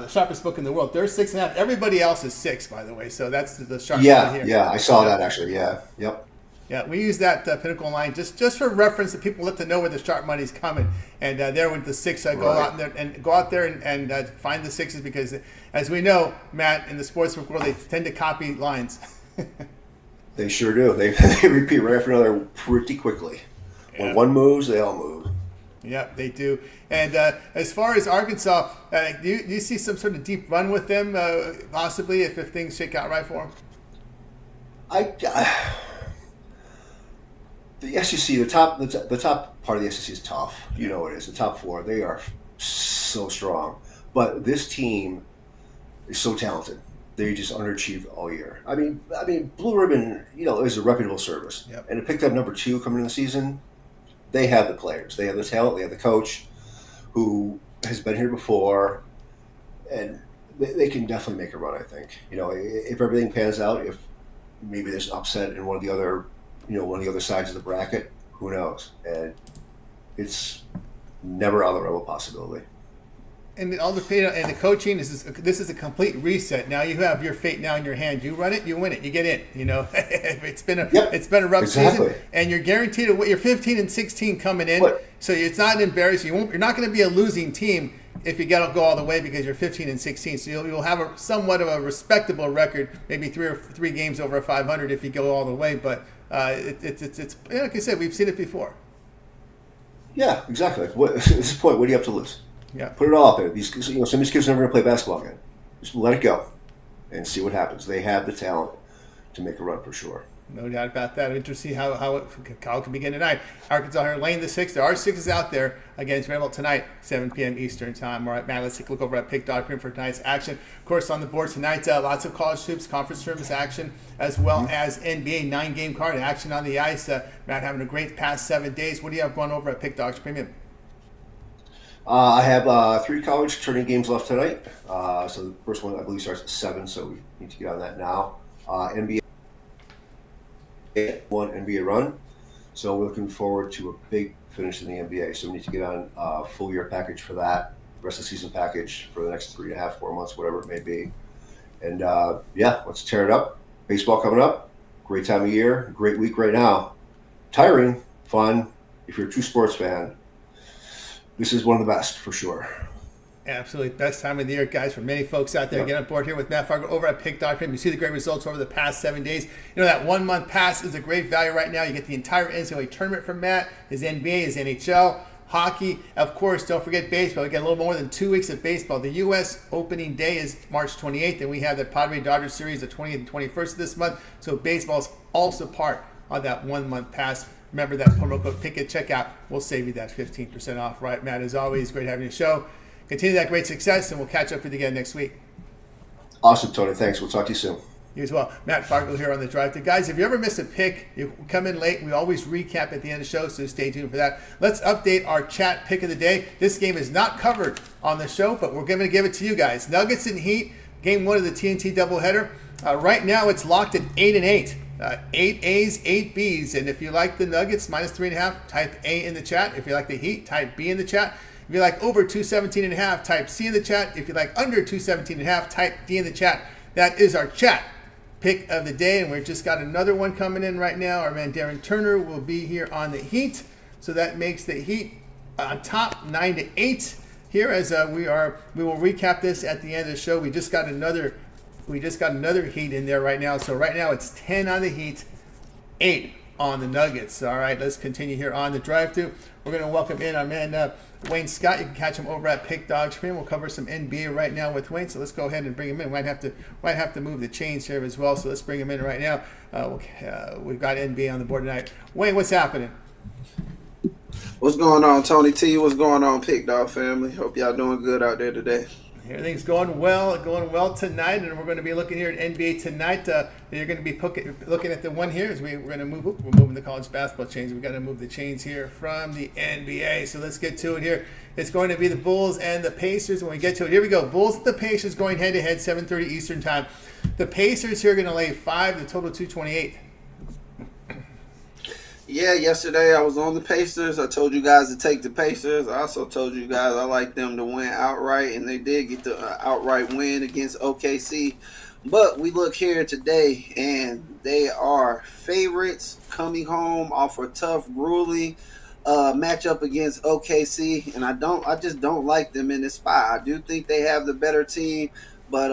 sharpest book in the world. They're 6.5. Everybody else is 6, by the way. So that's the sharpest one here. Yeah, I saw that actually. Yeah, yep. Yeah, we use that Pinnacle line just for reference that people let to know where the sharp money's coming. And there with the 6, go out there and find the 6s because, as we know, Matt, in the sportsbook world, they tend to copy lines. They sure do. They repeat right after another pretty quickly. When one moves, they all move. Yeah, they do. And as far as Arkansas, do you see some sort of deep run with them, possibly, if things shake out right for them? The SEC, the top part of the SEC is tough. You know it is. The top 4, they are so strong. But this team is so talented. They just underachieved all year. I mean, Blue Ribbon, is a reputable service. Yep. And to pick up number 2 coming into the season, they have the players. They have the talent. They have the coach who has been here before. And they can definitely make a run, I think. If everything pans out, if maybe there's an upset in one of the other sides of the bracket, who knows? And it's never out of the realm of possibility. And all the coaching this is a complete reset. Now you have your fate now in your hand. You run it, you win it, you get in. It's been a rough season, and you're guaranteed you're 15-16 coming in. So it's not embarrassing. You're not going to be a losing team if you go all the way because you're 15-16. So you'll have somewhat of a respectable record, maybe 3 games over 500 if you go all the way. But it's like I said, we've seen it before. Yeah, exactly. Like, what, at this point, what do you have to lose? Yeah. Put it all out there. Some of these kids are never going to play basketball again. Just let it go and see what happens. They have the talent to make a run for sure. No doubt about that. Interesting to see how it can begin tonight. Arkansas here laying the 6. There are 6s out there against Vanderbilt tonight, 7 p.m. Eastern time. All right, Matt, let's take a look over at pick.com for tonight's action. Of course, on the board tonight, lots of college hoops, conference tournaments action, as well as NBA 9-game card action on the ice. Matt having a great past 7 days. What do you have going over at Pick Premium? I have 3 college tournament games left tonight. So the first one, I believe, starts at 7, so we need to get on that now. NBA. One NBA run, so we're looking forward to a big finish in the NBA. So we need to get on a full year package for that, rest of the season package for the next 3.5, 4 months, whatever it may be. And let's tear it up. Baseball coming up, great time of year, great week right now. Tiring, fun. If you're a true sports fan, this is one of the best for sure. Absolutely best time of the year, guys, for many folks out there. Yep. Get on board here with Matt Fargo over at Pick.com. You see the great results over the past 7 days. You know, that 1 month pass is a great value right now. You get the entire NCAA tournament from Matt, his NBA, his NHL, hockey. Of course, don't forget baseball. We get a little more than 2 weeks of baseball. The U.S. opening day is March 28th, and we have the Padres-Dodgers series the 20th and 21st of this month. So baseball is also part of that 1 month pass. Remember that promo code PICK at checkout. We'll save you that 15% off. Right, Matt, as always, great having you on the show. Continue that great success, and we'll catch up with you again next week. Awesome, Tony. Thanks. We'll talk to you soon. You as well. Matt Fargo here on the Drive. Guys, if you ever miss a pick, you come in late. We always recap at the end of the show, so stay tuned for that. Let's update our chat pick of the day. This game is not covered on the show, but we're going to give it to you guys. Nuggets and Heat, game 1 of the TNT doubleheader. Right now, it's locked at 8-8. 8 A's, 8 B's. And if you like the Nuggets, -3.5, type A in the chat. If you like the Heat, type B in the chat. If you like over 217.5, type C in the chat. If you like under 217.5, type D in the chat. That is our chat pick of the day, and we've just got another one coming in right now. Our man Darren Turner will be here on the Heat, so that makes the Heat on top 9-8 here. As we will recap this at the end of the show. We just got another Heat in there right now. So right now it's 10 on the Heat, 8 on the Nuggets. All right, let's continue here on the drive-thru. We're going to welcome in our man Wayne Scott. You can catch him over at Pick Dog Stream. We'll cover some NBA right now with Wayne. So let's go ahead and bring him in. Might have to move the chains here as well. So let's bring him in right now. We've got NBA on the board tonight. Wayne, what's happening? What's going on, Tony T? What's going on, Pick Dog family? Hope y'all doing good out there today. Everything's going well tonight, and we're going to be looking here at NBA tonight. You're going to be looking at the one here as we're going to move. We're moving the college basketball chains. We've got to move the chains here from the NBA. So let's get to it here. It's going to be the Bulls and the Pacers. When we get to it, here we go. Bulls and the Pacers going head-to-head, 7:30 Eastern time. The Pacers here are going to lay 5, the total 228. Yeah, yesterday I was on the Pacers. I told you guys to take the Pacers. I also told you guys I like them to win outright, and they did get the outright win against OKC. But we look here today, and they are favorites coming home off a tough, grueling matchup against OKC, and I just don't like them in this spot. I do think they have the better team, but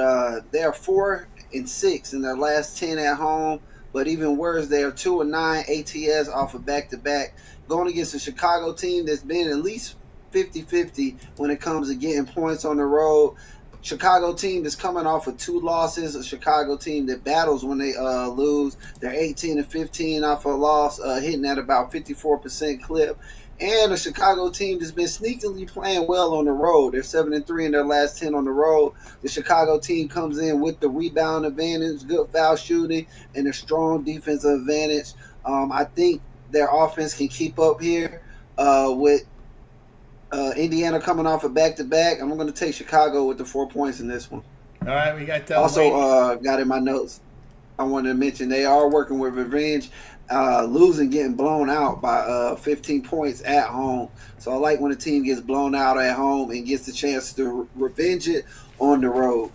they are 4-6 in their last 10 at home. But even worse, they are 2-9 ATS off of back-to-back, going against a Chicago team that's been at least 50-50 when it comes to getting points on the road. Chicago team that's coming off of 2 losses, a Chicago team that battles when they lose. They're 18-15 off a loss, hitting at about 54% clip. And a Chicago team that's been sneakily playing well on the road. They're 7-3 in their last 10 on the road. The Chicago team comes in with the rebound advantage, good foul shooting, and a strong defensive advantage. I think their offense can keep up here with Indiana coming off a back-to-back. I'm going to take Chicago with the 4 points in this one. All right, we got also got in my notes. I wanted to mention they are working with revenge. Losing, getting blown out by 15 points at home. So I like when a team gets blown out at home and gets the chance to revenge it on the road.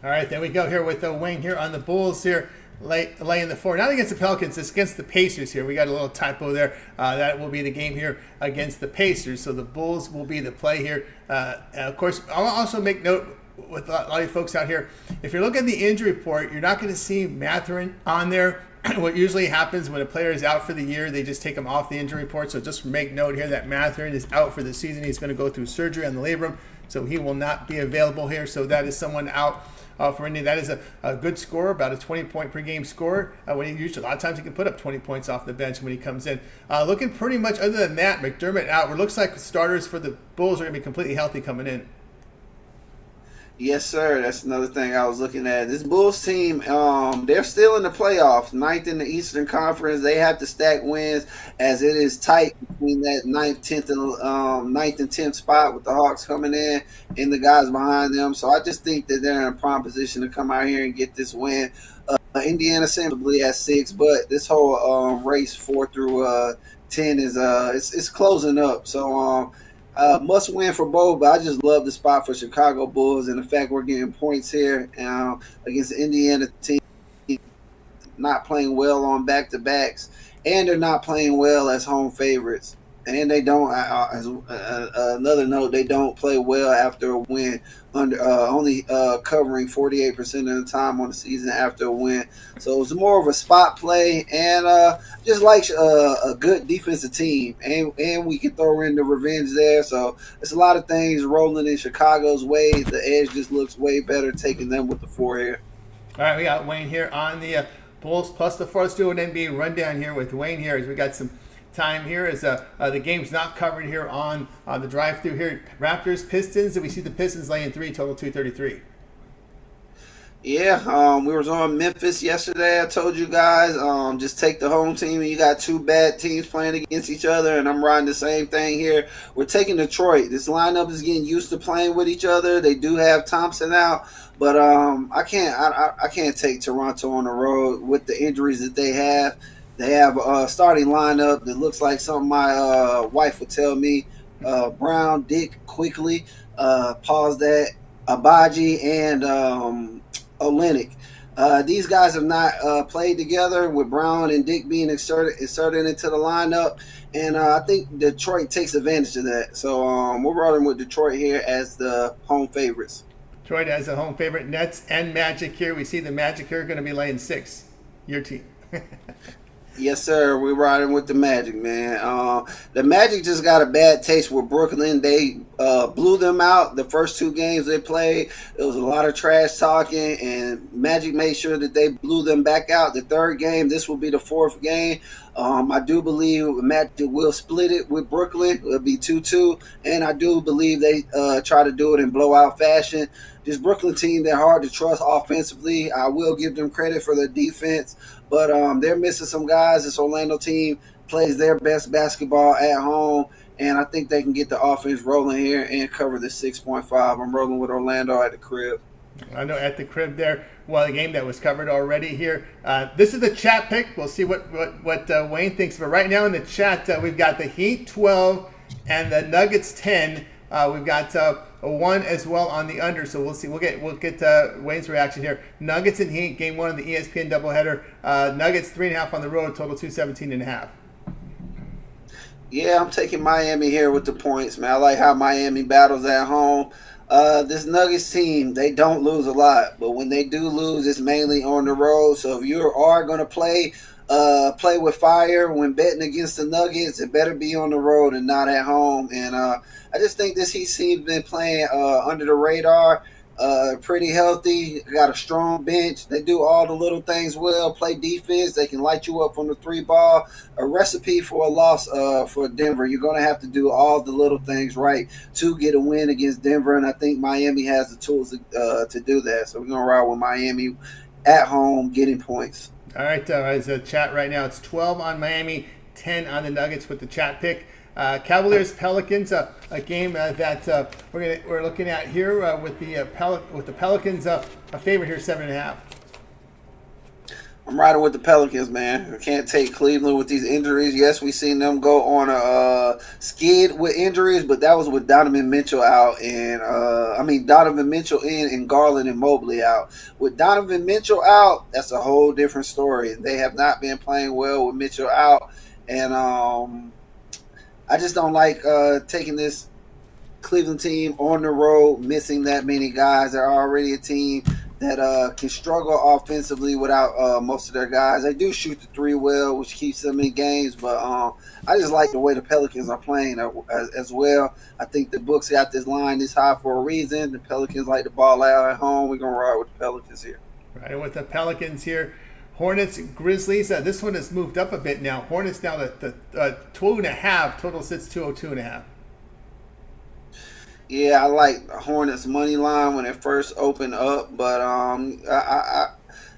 All right, there we go here with Wayne here on the Bulls here, laying the 4. Not against the Pelicans, it's against the Pacers here. We got a little typo there. That will be the game here against the Pacers. So the Bulls will be the play here. Of course, I'll also make note with a lot of folks out here, if you're looking at the injury report, you're not going to see Mathurin on there what usually happens when a player is out for the year, they just take him off the injury report. So just make note here that Mathurin is out for the season. He's going to go through surgery on the labrum, so he will not be available here. So that is someone out for Indy. That is a good scorer, about a 20-point per game scorer. When he usually, a lot of times he can put up 20 points off the bench when he comes in. Looking pretty much, other than that, McDermott out. It looks like the starters for the Bulls are going to be completely healthy coming in. Yes, sir. That's another thing I was looking at. This Bulls team, they're still in the playoffs, ninth in the Eastern Conference. They have to stack wins as it is tight between that ninth and 10th spot with the Hawks coming in and the guys behind them. So I just think that they're in a prime position to come out here and get this win. Indiana sensibly at 6, but this whole race 4 through 10 is it's closing up. So must win for both, but I just love the spot for Chicago Bulls and the fact we're getting points here against the Indiana team not playing well on back-to-backs, and they're not playing well as home favorites. And they don't, another note, they don't play well after a win, only covering 48% of the time on the season after a win. So it's more of a spot play, and just like a good defensive team. And we can throw in the revenge there. So it's a lot of things rolling in Chicago's way. The edge just looks way better taking them with the 4 here. All right, we got Wayne here on the Bulls plus the 4. Let's do an NBA rundown here with Wayne here as we got some time here as the game's not covered here on the drive-through here. Raptors, Pistons, and we see the Pistons laying 3, total 233. Yeah, we was on Memphis yesterday. I told you guys, just take the home team, and you got 2 bad teams playing against each other, and I'm riding the same thing here. We're taking Detroit. This lineup is getting used to playing with each other. They do have Thompson out, but I can't take Toronto on the road with the injuries that they have. They have a starting lineup that looks like something my wife would tell me. Brown, Dick, quickly, pause that, Abaji, and Olenek. These guys have not played together, with Brown and Dick being inserted into the lineup, and I think Detroit takes advantage of that. So we're rolling with Detroit here as the home favorites. Detroit as a home favorite. Nets and Magic here. We see the Magic here going to be laying 6. Your team. Yes, sir. We're riding with the Magic, man. The Magic just got a bad taste with Brooklyn. They blew them out the first 2 games they played. There was a lot of trash talking, and Magic made sure that they blew them back out. The 3rd game, this will be the 4th game. I do believe Magic will split it with Brooklyn. It'll be 2-2, and I do believe they try to do it in blowout fashion. This Brooklyn team, they're hard to trust offensively. I will give them credit for their defense, but they're missing some guys. This Orlando team plays their best basketball at home, and I think they can get the offense rolling here and cover the 6.5. I'm rolling with Orlando at the crib. I know at the crib there. Well, the game that was covered already here. This is the chat pick. We'll see what Wayne thinks. But right now in the chat, we've got the Heat 12 and the Nuggets 10. We've got a 1 as well on the under, so we'll see. We'll get Wayne's reaction here. Nuggets and Heat, game 1 of the ESPN doubleheader. Nuggets 3.5 on the road, total 217.5. Yeah, I'm taking Miami here with the points, man. I like how Miami battles at home. This Nuggets team, they don't lose a lot, but when they do lose, it's mainly on the road. So if you are going to play with fire when betting against the Nuggets, it better be on the road and not at home. And I just think this Heat team's been playing under the radar, pretty healthy. Got a strong bench. They do all the little things well. Play defense. They can light you up from the 3 ball. A recipe for a loss for Denver. You're going to have to do all the little things right to get a win against Denver, and I think Miami has the tools to do that. So we're going to ride with Miami at home, getting points. All right, as a chat right now, it's 12 on Miami, 10 on the Nuggets with the chat pick. Cavaliers Pelicans, a game that we're looking at here with the Pelicans, a favorite here, 7.5. I'm riding with the Pelicans, man. I can't take Cleveland with these injuries. Yes, we seen them go on a skid with injuries, but that was with Donovan Mitchell out, and Donovan Mitchell in and Garland and Mobley out. With Donovan Mitchell out, that's a whole different story. They have not been playing well with Mitchell out, and I just don't like taking this Cleveland team on the road, missing that many guys. They're already a team that can struggle offensively without most of their guys. They do shoot the three well, which keeps them in games, but I just like the way the Pelicans are playing as well. I think the books got this line this high for a reason. The Pelicans like to ball out at home. We're going to ride with the Pelicans here. Right, with the Pelicans here. Hornets, Grizzlies. This one has moved up a bit now. Hornets now the 2.5. Total sits 202.5. Yeah, I like the Hornets money line when it first opened up, but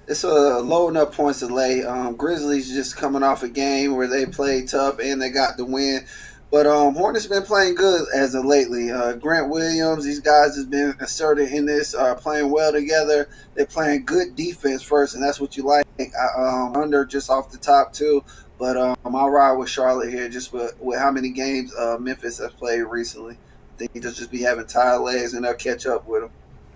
it's a low enough points to lay. Grizzlies just coming off a game where they played tough and they got the win. But Hornets been playing good as of lately. Grant Williams, these guys has been asserted in this, playing well together. They're playing good defense first, and that's what you like. Under just off the top too. But I'll ride with Charlotte here just with how many games Memphis has played recently. I think they'll just be having tired legs, and they'll catch up with them.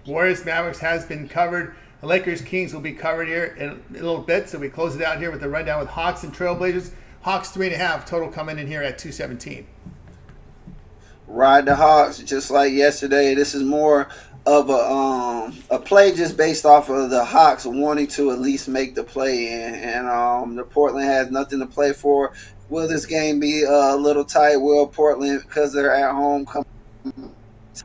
Warriors Mavericks has been covered. The Lakers Kings will be covered here in a little bit, so we close it out here with the rundown with Hawks and Trailblazers. Hawks 3.5 total coming in here at 217. Ride the Hawks just like yesterday. This is more of a play just based off of the Hawks wanting to at least make the play in, and the Portland has nothing to play for. Will this game be a little tight? Will Portland, because they're at home, come?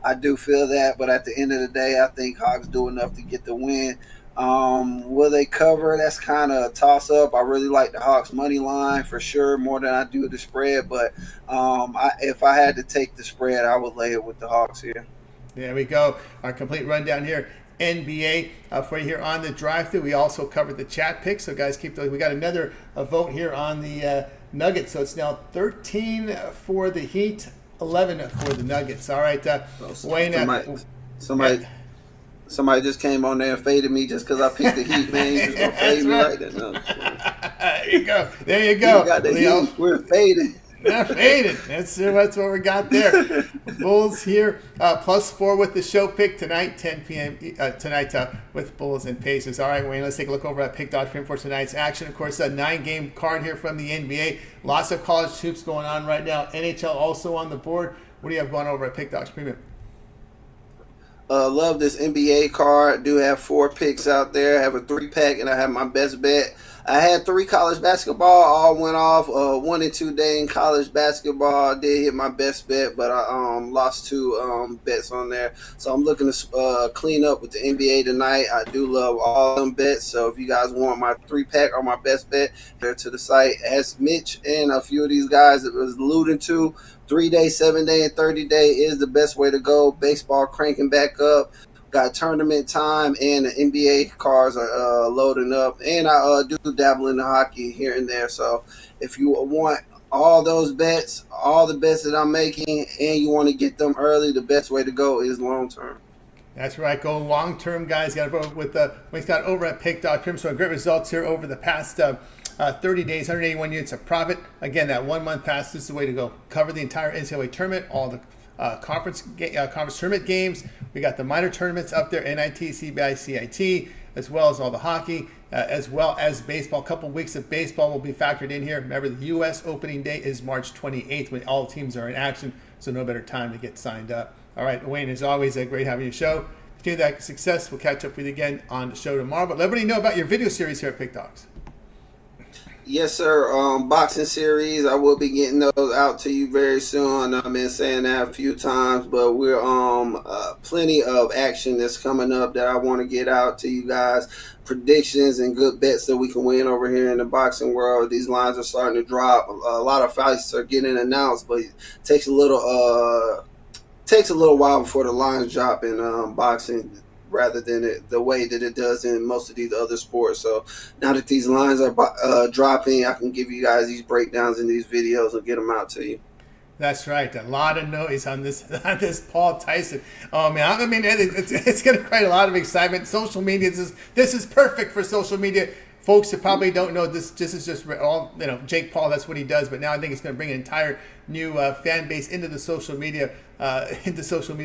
I do feel that, but at the end of the day, I think Hawks do enough to get the win. Will they cover? That's kind of a toss-up. I really like the Hawks money line for sure, more than I do the spread. But if I had to take the spread, I would lay it with the Hawks here. There we go. Our complete rundown here. NBA for you here on the drive-thru. We also covered the chat picks, so guys, keep those. We got another vote here on the Nuggets, so it's now 13 for the Heat, 11 for the Nuggets. All right, Wayne. Somebody just came on there and faded me just because I picked the Heat, man. You just gonna fade me right there. No. There you go. There you go. You got the Heat. We're faded. They're faded. That's what we got there. Bulls here, +4 with the show pick tonight, 10 p.m. Tonight with Bulls and Pacers. All right, Wayne, let's take a look over at Pick.com for tonight's action. Of course, a 9-game card here from the NBA. Lots of college hoops going on right now. NHL also on the board. What do you have going over at Pick.com? Love this NBA card. Do have 4 picks out there. I have a 3-pack, and I have my best bet. I had 3 college basketball. All went off. 1 and 2 day in college basketball. I did hit my best bet, but I lost 2 bets on there. So I'm looking to clean up with the NBA tonight. I do love all them bets. So if you guys want my 3-pack or my best bet, go to the site. As Mitch and a few of these guys that was alluding to, 3-day, 7-day, and 30-day is the best way to go. Baseball cranking back up. Got tournament time, and the NBA cards are loading up. And I do dabble in the hockey here and there. So if you want all those bets, all the bets that I'm making, and you want to get them early, the best way to go is long term. That's right. Go long term, guys. Got to with we've got over at Pick.com. So great results here over the past 30 days, 181 units of profit. Again, that 1 month pass is the way to go. Cover the entire NCAA tournament, all the conference tournament games. We got the minor tournaments up there, NIT, CBI, CIT, as well as all the hockey, as well as baseball. A couple weeks of baseball will be factored in here. Remember, the U.S. opening day is March 28th when all teams are in action, so no better time to get signed up. All right, Wayne, as always, great having you show. Continue that success. We'll catch up with you again on the show tomorrow. But let everybody know about your video series here at Pick Dogs. Yes, sir. Boxing series. I will be getting those out to you very soon. I've been saying that a few times, but we're plenty of action that's coming up that I want to get out to you guys. Predictions and good bets that we can win over here in the boxing world. These lines are starting to drop. A lot of fights are getting announced, but it takes a little while before the lines drop in boxing, rather than the way that it does in most of these other sports. So now that these lines are dropping, I can give you guys these breakdowns in these videos and get them out to you. That's right. A lot of noise on this Paul Tyson. Oh man, I mean it's going to create a lot of excitement. Social media. This is perfect for social media. Folks that probably don't know this is just all, Jake Paul, that's what he does. But now I think it's going to bring an entire new fan base into the social media,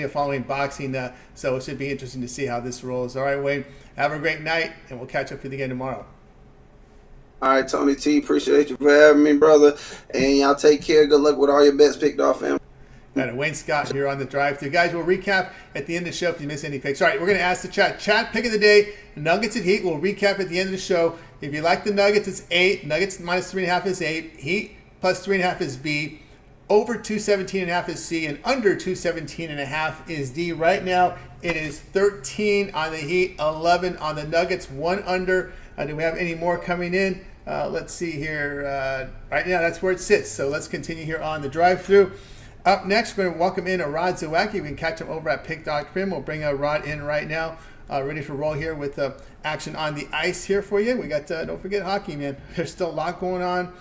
following boxing. So it should be interesting to see how this rolls. All right, Wayne, have a great night, and we'll catch up with you again tomorrow. All right, Tony T, appreciate you for having me, brother. And y'all take care. Good luck with all your bets, Picked Off family. And Wayne Scott here on the drive-thru. Guys, we'll recap at the end of the show if you miss any picks. All right, we're going to ask the chat. Chat pick of the day, Nuggets and Heat. We'll recap at the end of the show. If you like the Nuggets, it's 8. Nuggets minus 3.5 is 8. Heat plus 3.5 is B. Over 217.5 is C. And under 217.5 is D. Right now, it is 13 on the Heat, 11 on the Nuggets, 1 under. Do we have any more coming in? Let's see here. Right now, that's where it sits. So let's continue here on the drive-thru. Up next, we're going to welcome in Rod Zawacky. We can catch him over at Pick Dog Prim. We'll bring Rod in right now, ready for roll here with action on the ice here for you. We got, don't forget hockey, man. There's still a lot going on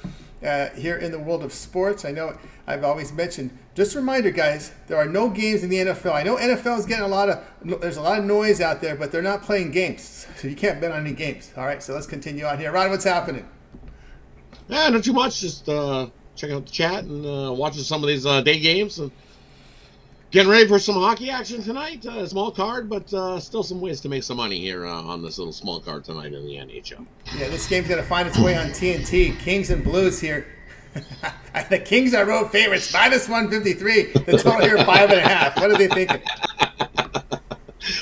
here in the world of sports. I know I've always mentioned, just a reminder, guys, there are no games in the NFL. I know NFL is getting there's a lot of noise out there, but they're not playing games. So you can't bet on any games. All right, so let's continue on here. Rod, what's happening? Yeah, not too much. Just checking out the chat and watching some of these day games and getting ready for some hockey action tonight. Small card, but still some ways to make some money here on this little small card tonight in the NHL. Yeah, this game's going to find its way on TNT. Kings and Blues here. The Kings are road favorites, minus 153. The total here, 5.5. What are they thinking?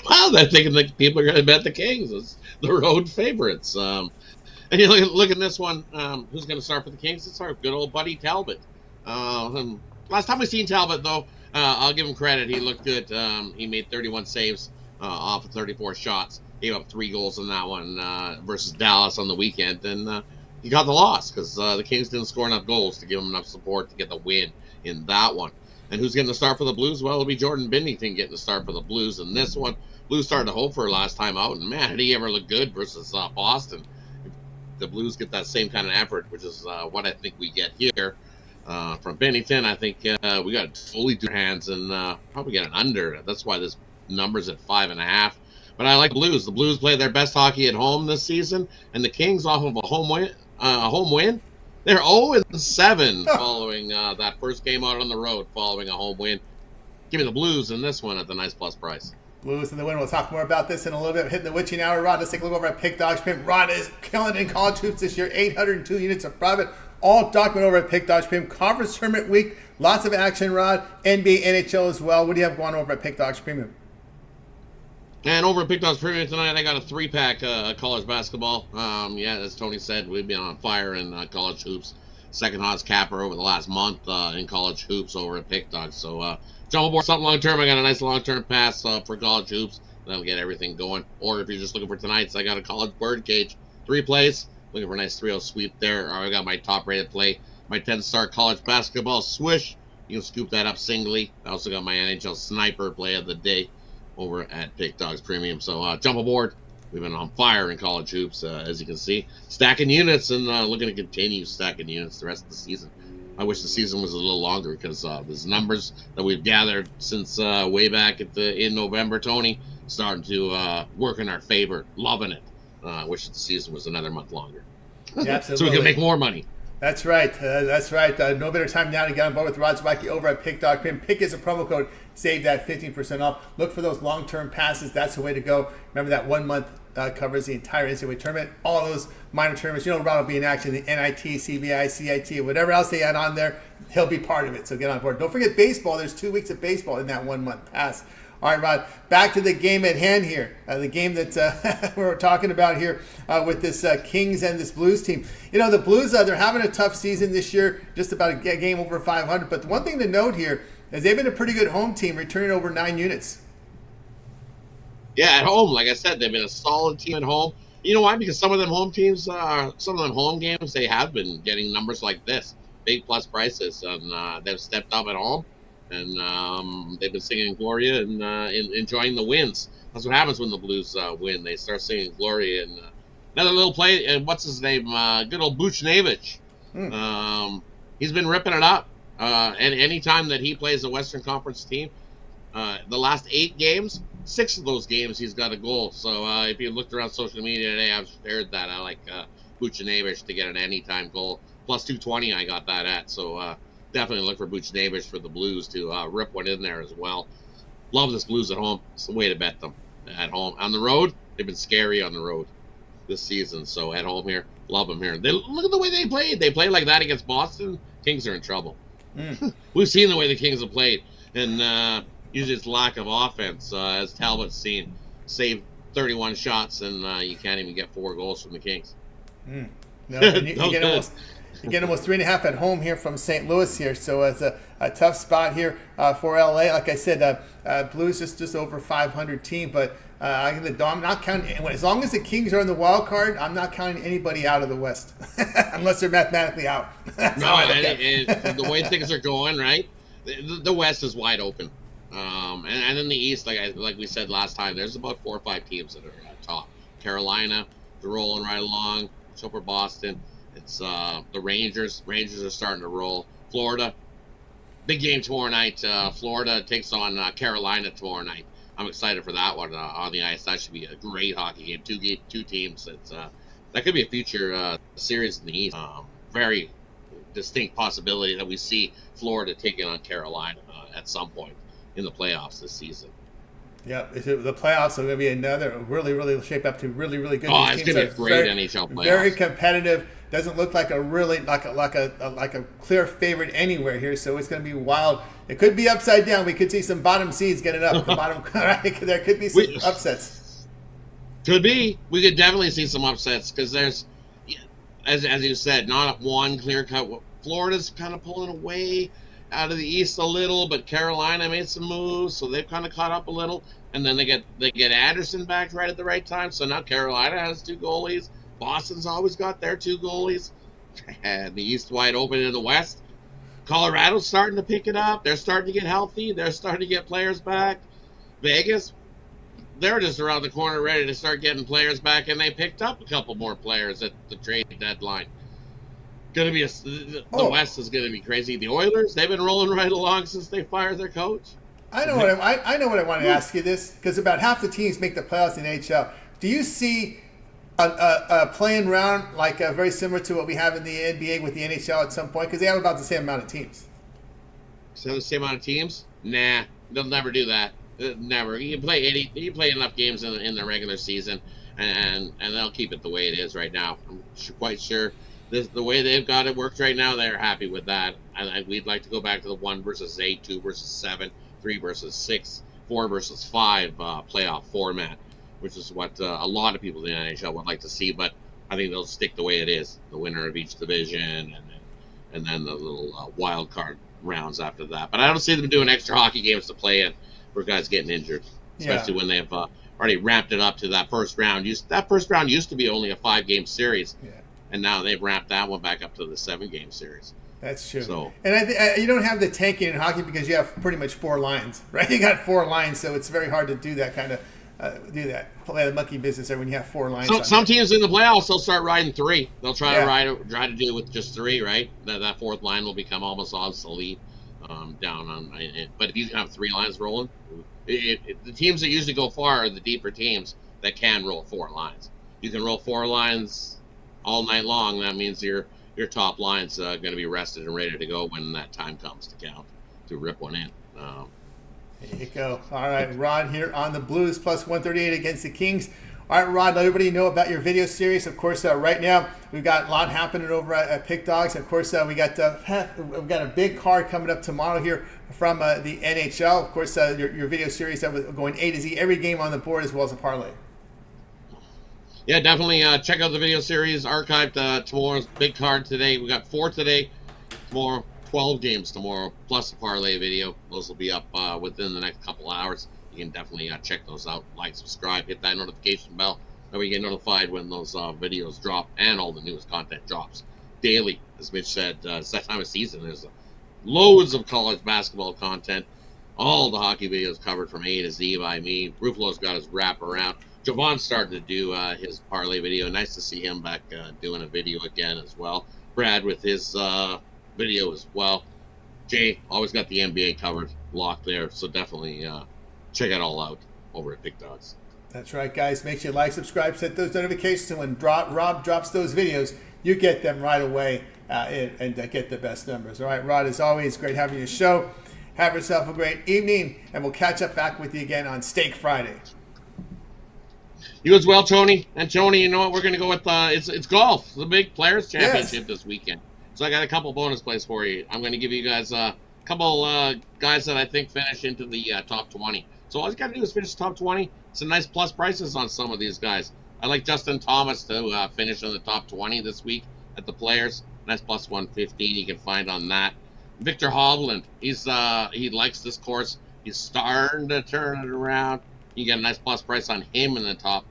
Well, they're thinking that people are going to bet the Kings as the road favorites. And you look at this one, who's going to start for the Kings? It's our good old buddy Talbot. Last time we seen Talbot, though, I'll give him credit. He looked good. He made 31 saves off of 34 shots. Gave up 3 goals in that one versus Dallas on the weekend. And he got the loss because the Kings didn't score enough goals to give him enough support to get the win in that one. And who's getting the start for the Blues? Well, it'll be Jordan Binnington getting the start for the Blues in this one. Blues started to hope for her last time out. And, man, did he ever look good versus Boston. The Blues get that same kind of effort, which is what I think we get here from Binnington. I think we got to fully do hands and probably get an under. That's why this number's at 5.5. But I like the Blues. The Blues play their best hockey at home this season, and the Kings off of a home win. They're 0-7 following that first game out on the road, following a home win. Give me the Blues in this one at the nice plus price. Blues in the win. We'll talk more about this in a little bit. Hitting the witching hour. Rod, let's take a look over at Pick Dog Prim. Rod is killing it in college hoops this year. 802 units of profit. All documented over at Pick Dog Prim. Conference tournament week. Lots of action, Rod. NBA, NHL as well. What do you have going over at Pick Dog Premium? And over at Pick Dogs Premium tonight, I got a 3-pack college basketball. Yeah, as Tony said, we've been on fire in college hoops. Second hottest capper over the last month in college hoops over at Pick Dogs. So jump aboard something long term. I got a nice long term pass for college hoops. That'll get everything going. Or if you're just looking for tonight's, I got a college bird cage. 3 plays. Looking for a nice 3-0 sweep there. Or I got my top rated play. My 10-star college basketball swish. You can scoop that up singly. I also got my NHL sniper play of the day over at Pick Dogs Premium. So jump aboard. We've been on fire in college hoops, as you can see. Stacking units and looking to continue stacking units the rest of the season. I wish the season was a little longer because there's numbers that we've gathered since way back in November, Tony, starting to work in our favor. Loving it. I wish the season was another month longer. Yeah, absolutely. So we can make more money. That's right. That's right. No better time now to get on board with Rod Zawacky over at Pick Dog Prim. Pick is a promo code. Save that 15% off. Look for those long-term passes. That's the way to go. Remember that 1 month covers the entire NCAA tournament. All those minor tournaments. You know, Rod will be in action. The NIT, CBI, CIT, whatever else they add on there, he'll be part of it. So get on board. Don't forget baseball. There's 2 weeks of baseball in that 1 month pass. All right, Rod, back to the game at hand here. The game that we're talking about here with this Kings and this Blues team. You know, the Blues, they're having a tough season this year, just about a game over 500. But the one thing to note here is they've been a pretty good home team, returning over 9 units. Yeah, at home, like I said, they've been a solid team at home. You know why? Because some of them home teams, some of them home games, they have been getting numbers like this, big plus prices, and they've stepped up at home. And they've been singing Gloria and enjoying the wins. That's what happens when the Blues win. They start singing Gloria. And another little play, and what's his name? Good old Buchnevich. He's been ripping it up. And any time that he plays a Western Conference team, the last 8 games, 6 of those games he's got a goal. So if you looked around social media today, I've shared that. I like Buchnevich to get an anytime goal. Plus 220 I got that at. So definitely look for Buchnevich for the Blues to rip one in there as well. Love this Blues at home. It's the way to bet them at home. On the road, they've been scary on the road this season. So at home here, love them here. Look at the way they played. They played like that against Boston. Kings are in trouble. We've seen the way the Kings have played. and usually it's lack of offense. As Talbot's seen, saved 31 shots, and you can't even get 4 goals from the Kings. No, and you get almost 3.5 at home here from St. Louis here, so it's a tough spot here for LA. Like I said, Blues just over 500 team, but I'm not counting. As long as the Kings are in the wild card, I'm not counting anybody out of the West unless they're mathematically out. No, and the way things are going, right? The West is wide open, and in the East, like we said last time, there's about 4 or 5 teams that are at top. Carolina, they're rolling right along. So for Boston, it's the Rangers. Rangers are starting to roll. Florida, big game tomorrow night. Florida takes on Carolina tomorrow night. I'm excited for that one on the ice. That should be a great hockey game. Two teams. That could be a future series in the East. Very distinct possibility that we see Florida taking on Carolina at some point in the playoffs this season. Yeah, the playoffs are going to be another really shape up to really good. Oh, These it's going to be a great NHL playoffs. Very competitive. Doesn't look like a really like a clear favorite anywhere here. So it's going to be wild. It could be upside down. We could see some bottom seeds getting up. The bottom, there could be some upsets. Could be. We could definitely see some upsets because there's, as you said, not one clear cut. Florida's kind of pulling away out of the East a little, but Carolina made some moves, so they've kind of caught up a little. And then they get Anderson back right at the right time. So now Carolina has 2 goalies. Boston's always got their 2 goalies. And the East wide open in the West. Colorado's starting to pick it up. They're starting to get healthy. They're starting to get players back. Vegas, they're just around the corner ready to start getting players back, and they picked up a couple more players at the trade deadline. The West is going to be crazy. The Oilers, they've been rolling right along since they fired their coach. I know what I want to ask you this, because about half the teams make the playoffs in the NHL. Do you see a playing round very similar to what we have in the NBA with the NHL at some point? Because they have about the same amount of teams. So the same amount of teams? Nah, they'll never do that. Never. You play enough games in the regular season, and they'll keep it the way it is right now. I'm quite sure. The way they've got it worked right now, they're happy with that. And we'd like to go back to the 1 versus 8, 2 versus 7, 3 versus 6, 4 versus 5 playoff format, which is what a lot of people in the NHL would like to see. But I think they'll stick the way it is: the winner of each division, and then the little wild card rounds after that. But I don't see them doing extra hockey games to play in for guys getting injured, especially when they've already ramped it up to that first round. That first round used to be only a 5-game series. Yeah. And now they've ramped that one back up to the 7-game series. That's true. So, and you don't have the tanking in hockey because you have pretty much 4 lines, right? You got 4 lines, so it's very hard to do that kind of play the monkey business there when you have 4 lines. So some teams in the playoffs, they'll start riding 3. They'll try to do it with just 3, right? That 4th line will become almost obsolete down on. But if you have 3 lines rolling, the teams that usually go far are the deeper teams that can roll 4 lines. You can roll 4 lines all night long. That means your top line's going to be rested and ready to go when that time comes to count to rip one in. There you go. All right, Rod here on the Blues plus 138 against the Kings. All right, Rod, let everybody know about your video series. Of course, right now we've got a lot happening over at Pick Dogs. Of course, we've got a big card coming up tomorrow here from the NHL. Of course, your video series going A to Z, every game on the board as well as a parlay. Yeah, definitely check out the video series archived tomorrow's big card today. We got 4 today. Tomorrow, 12 games tomorrow, plus a parlay video. Those will be up within the next couple hours. You can definitely check those out. Like, subscribe, hit that notification bell. That way you get notified when those videos drop and all the newest content drops daily. As Mitch said, it's that time of season. There's loads of college basketball content. All the hockey videos covered from A to Z by me. Ruffalo's got his wrap around. Javon's starting to do his parlay video. Nice to see him back doing a video again as well. Brad with his video as well. Jay always got the NBA covered, locked there. So definitely check it all out over at Big Dogs. That's right, guys. Make sure you like, subscribe, set those notifications. And when Rob drops those videos, you get them right away and get the best numbers. All right, Rod, as always, great having your show. Have yourself a great evening, and we'll catch up back with you again on Steak Friday. You as well, Tony. And Tony, you know what? We're going to go with it's golf, the big Players Championship this weekend. So I got a couple bonus plays for you. I'm going to give you guys a couple guys that I think finish into the top 20. So all you got to do is finish top 20. Some nice plus prices on some of these guys. I like Justin Thomas to finish in the top 20 this week at the Players. Nice plus 115 you can find on that. Victor Hovland, he likes this course. He's starting to turn it around. You get a nice plus price on him in the top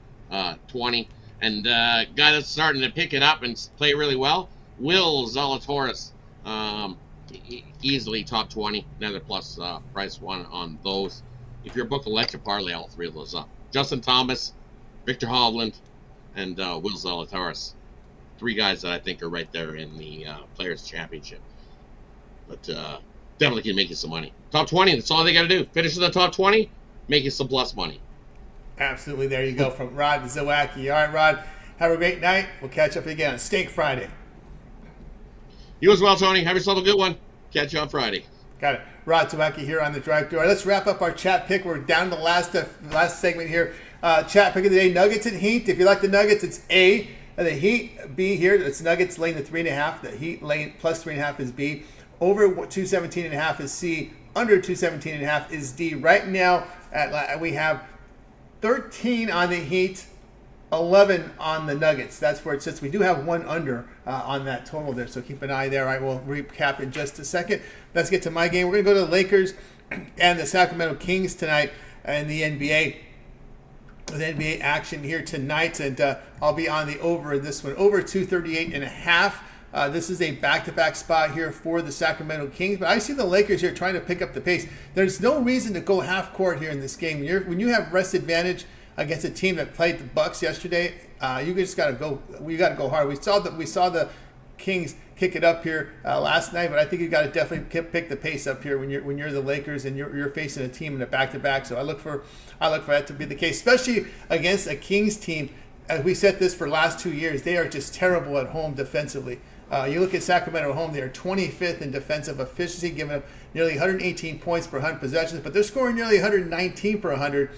20. And guy that's starting to pick it up and play really well, Will Zalatoris. Easily top 20. Another plus price one on those. If you're a book, will let you parlay all three of those up. Justin Thomas, Victor Hovland, and Will Zalatoris. Three guys that I think are right there in the Players' Championship. But definitely can make you some money. Top 20, that's all they got to do. Finish in the top 20, make you some plus money. Absolutely. There you go from Rod Zawacky. All right, Rod, have a great night. We'll catch up again on Steak Friday. You as well, Tony. Have yourself a good one. Catch you on Friday. Got it. Rod Zawacky here on the drive-thru. All right, let's wrap up our chat pick. We're down to the last segment here. Chat pick of the day, Nuggets and Heat. If you like the Nuggets, it's A. The Heat, B here. It's Nuggets laying the 3.5. The Heat laying plus 3.5 is B. Over 217.5 is C. Under 217.5 is D. Right now, we have 13 on the Heat, 11 on the Nuggets. That's where it sits. We do have one under on that total there, so keep an eye there. All right, we'll recap in just a second. Let's get to my game. We're going to go to the Lakers and the Sacramento Kings tonight in the NBA. The NBA action here tonight, and I'll be on the over in this one. Over 238.5. This is a back-to-back spot here for the Sacramento Kings, but I see the Lakers here trying to pick up the pace. There's no reason to go half court here in this game. When you have rest advantage against a team that played the Bucks yesterday, you just got to go. We got to go hard. We saw the Kings kick it up here last night, but I think you got to definitely pick the pace up here when you're the Lakers and you're facing a team in a back-to-back. So I look for that to be the case, especially against a Kings team. As we said this for the last 2 years, they are just terrible at home defensively. You look at Sacramento at home, they are 25th in defensive efficiency, giving up nearly 118 points per 100 possessions, but they're scoring nearly 119 per 100,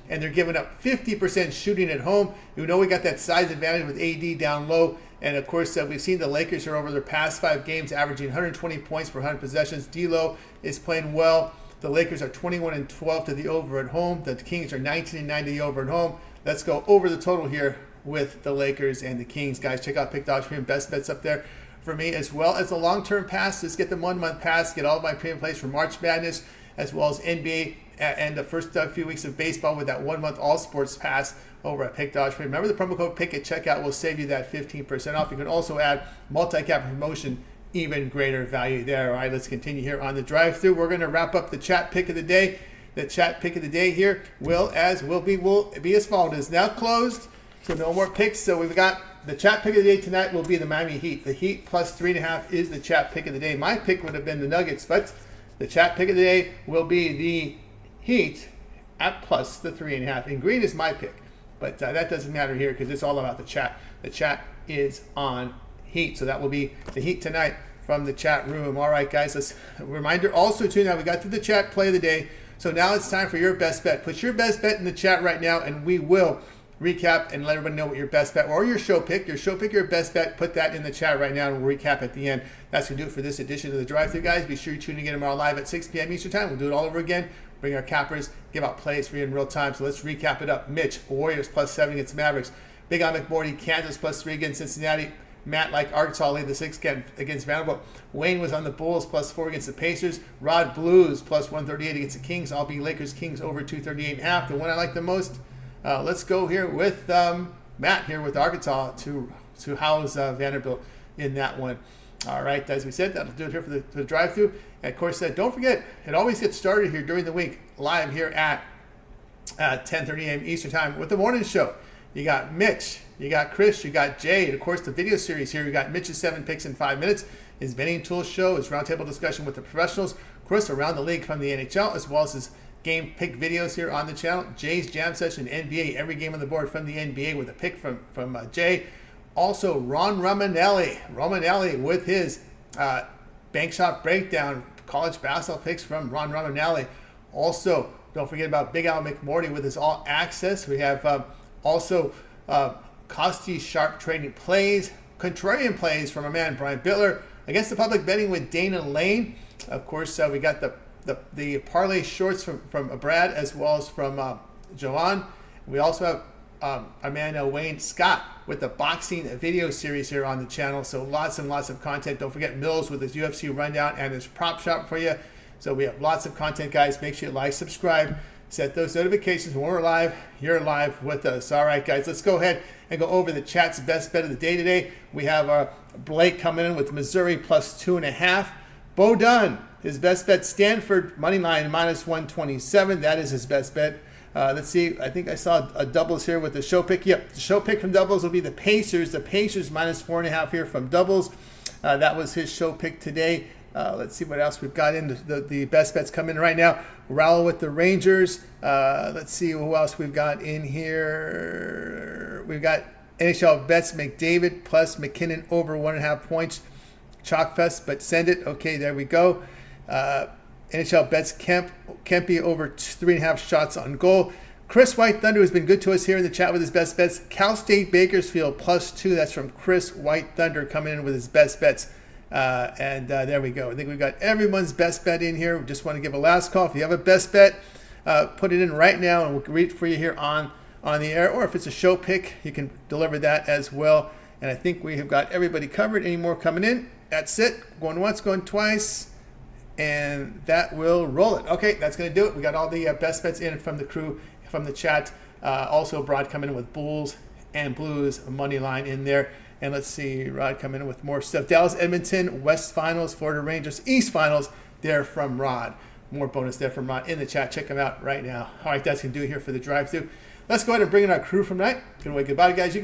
and they're giving up 50% shooting at home. You know we got that size advantage with AD down low, and of course we've seen the Lakers here over their past 5 games averaging 120 points per 100 possessions. D'Lo is playing well. The Lakers are 21-12 to the over at home. The Kings are 19-9 to the over at home. Let's go over the total here with the Lakers and the Kings. Guys, check out Pick Dodge Premium Best Bets up there for me, as well as the long-term pass. Just get the 1-month pass, get all of my premium plays for March Madness, as well as NBA and the first few weeks of baseball with that 1-month all sports pass over at Pick Dodge Premium. Remember the promo code PICK at checkout will save you that 15% off. You can also add multi-cap promotion, even greater value there. All right, let's continue here on the drive-thru. We're going to wrap up the chat pick of the day. The chat pick of the day here will be as followed. Is now closed, so no more picks. So we've got the chat pick of the day tonight will be the Miami Heat. The Heat plus 3.5 is the chat pick of the day. My pick would have been the Nuggets, but the chat pick of the day will be the Heat at plus the 3.5. In green is my pick, but that doesn't matter here because it's all about the chat. The chat is on Heat, so that will be the Heat tonight from the chat room. All right, guys, let's reminder also too. Now we got to the chat play of the day, so now it's time for your best bet. Put your best bet in the chat right now, and we will recap and let everybody know what your best bet or your show pick, your best bet. Put that in the chat right now, and we'll recap at the end. That's going to do it for this edition of the Drive-Thru, guys. Be sure you're tuning in tomorrow live at 6 p.m. Eastern Time. We'll do it all over again. Bring our cappers, give out plays for you in real time. So let's recap it up. Mitch, Warriors plus 7 against Mavericks. Big on McMordie, Kansas plus 3 against Cincinnati. Matt like Arkansas laid the 6 against Vanderbilt. Wayne was on the Bulls plus 4 against the Pacers. Rod Blues plus 138 against the Kings. I'll be Lakers Kings over 238.5. The one I like the most. Let's go here with Matt here with Arkansas to house Vanderbilt in that one. All right, as we said, that'll do it here for the drive-thru. And of course, don't forget, it always gets started here during the week, live here at 10:30 a.m. Eastern Time with the morning show. You got Mitch, you got Chris, you got Jay, and of course the video series here. You got Mitch's 7 picks in 5 minutes, his betting tools show, his roundtable discussion with the professionals, of course around the league from the NHL, as well as his game pick videos here on the channel. Jay's Jam Session NBA, every game on the board from the NBA with a pick from Jay. Also, Ron Romanelli with his bank shot breakdown, college basketball picks from Ron Romanelli. Also, don't forget about Big Al McMordie with his all access. We have also Costi sharp trading plays, contrarian plays from our man Brian Bittler, against the public betting with Dana Lane. Of course, we got the parlay shorts from Brad as well as from Joanne. We also have our man Wayne Scott with the boxing video series here on the channel. So lots and lots of content. Don't forget Mills with his UFC rundown and his prop shop for you. So we have lots of content, guys. Make sure you like, subscribe, set those notifications. When we're live, you're live with us. All right, guys, let's go ahead and go over the chat's best bet of the day today. We have Blake coming in with Missouri plus 2.5. Bo Dunn, his best bet, Stanford money line minus 127. That is his best bet. Let's see. I think I saw a doubles here with the show pick. Yep, the show pick from doubles will be the Pacers. The Pacers minus 4.5 here from doubles. That was his show pick today. Let's see what else we've got in. The best bets come in right now. Raul with the Rangers. Let's see who else we've got in here. We've got NHL bets, McDavid plus McKinnon over 1.5 points. Chalkfest, but send it. Okay, there we go. NHL bets Kempe over 3.5 shots on goal. Chris White Thunder has been good to us here in the chat with his best bets. Cal State Bakersfield plus 2. That's from Chris White Thunder coming in with his best bets. There we go. I think we've got everyone's best bet in here. We just want to give a last call. If you have a best bet, put it in right now and we'll read it for you here on the air. Or if it's a show pick, you can deliver that as well. And I think we have got everybody covered. Any more coming in? That's it. Going once, going twice. And that will roll it. Okay, that's going to do it. We got all the best bets in from the crew, from the chat. Also, Rod coming in with Bulls and Blues money line in there. And let's see, Rod coming in with more stuff. Dallas, Edmonton, West Finals, Florida Rangers, East Finals. There from Rod. More bonus there from Rod in the chat. Check them out right now. All right, that's going to do it here for the drive-thru. Let's go ahead and bring in our crew from tonight. Goodbye, guys.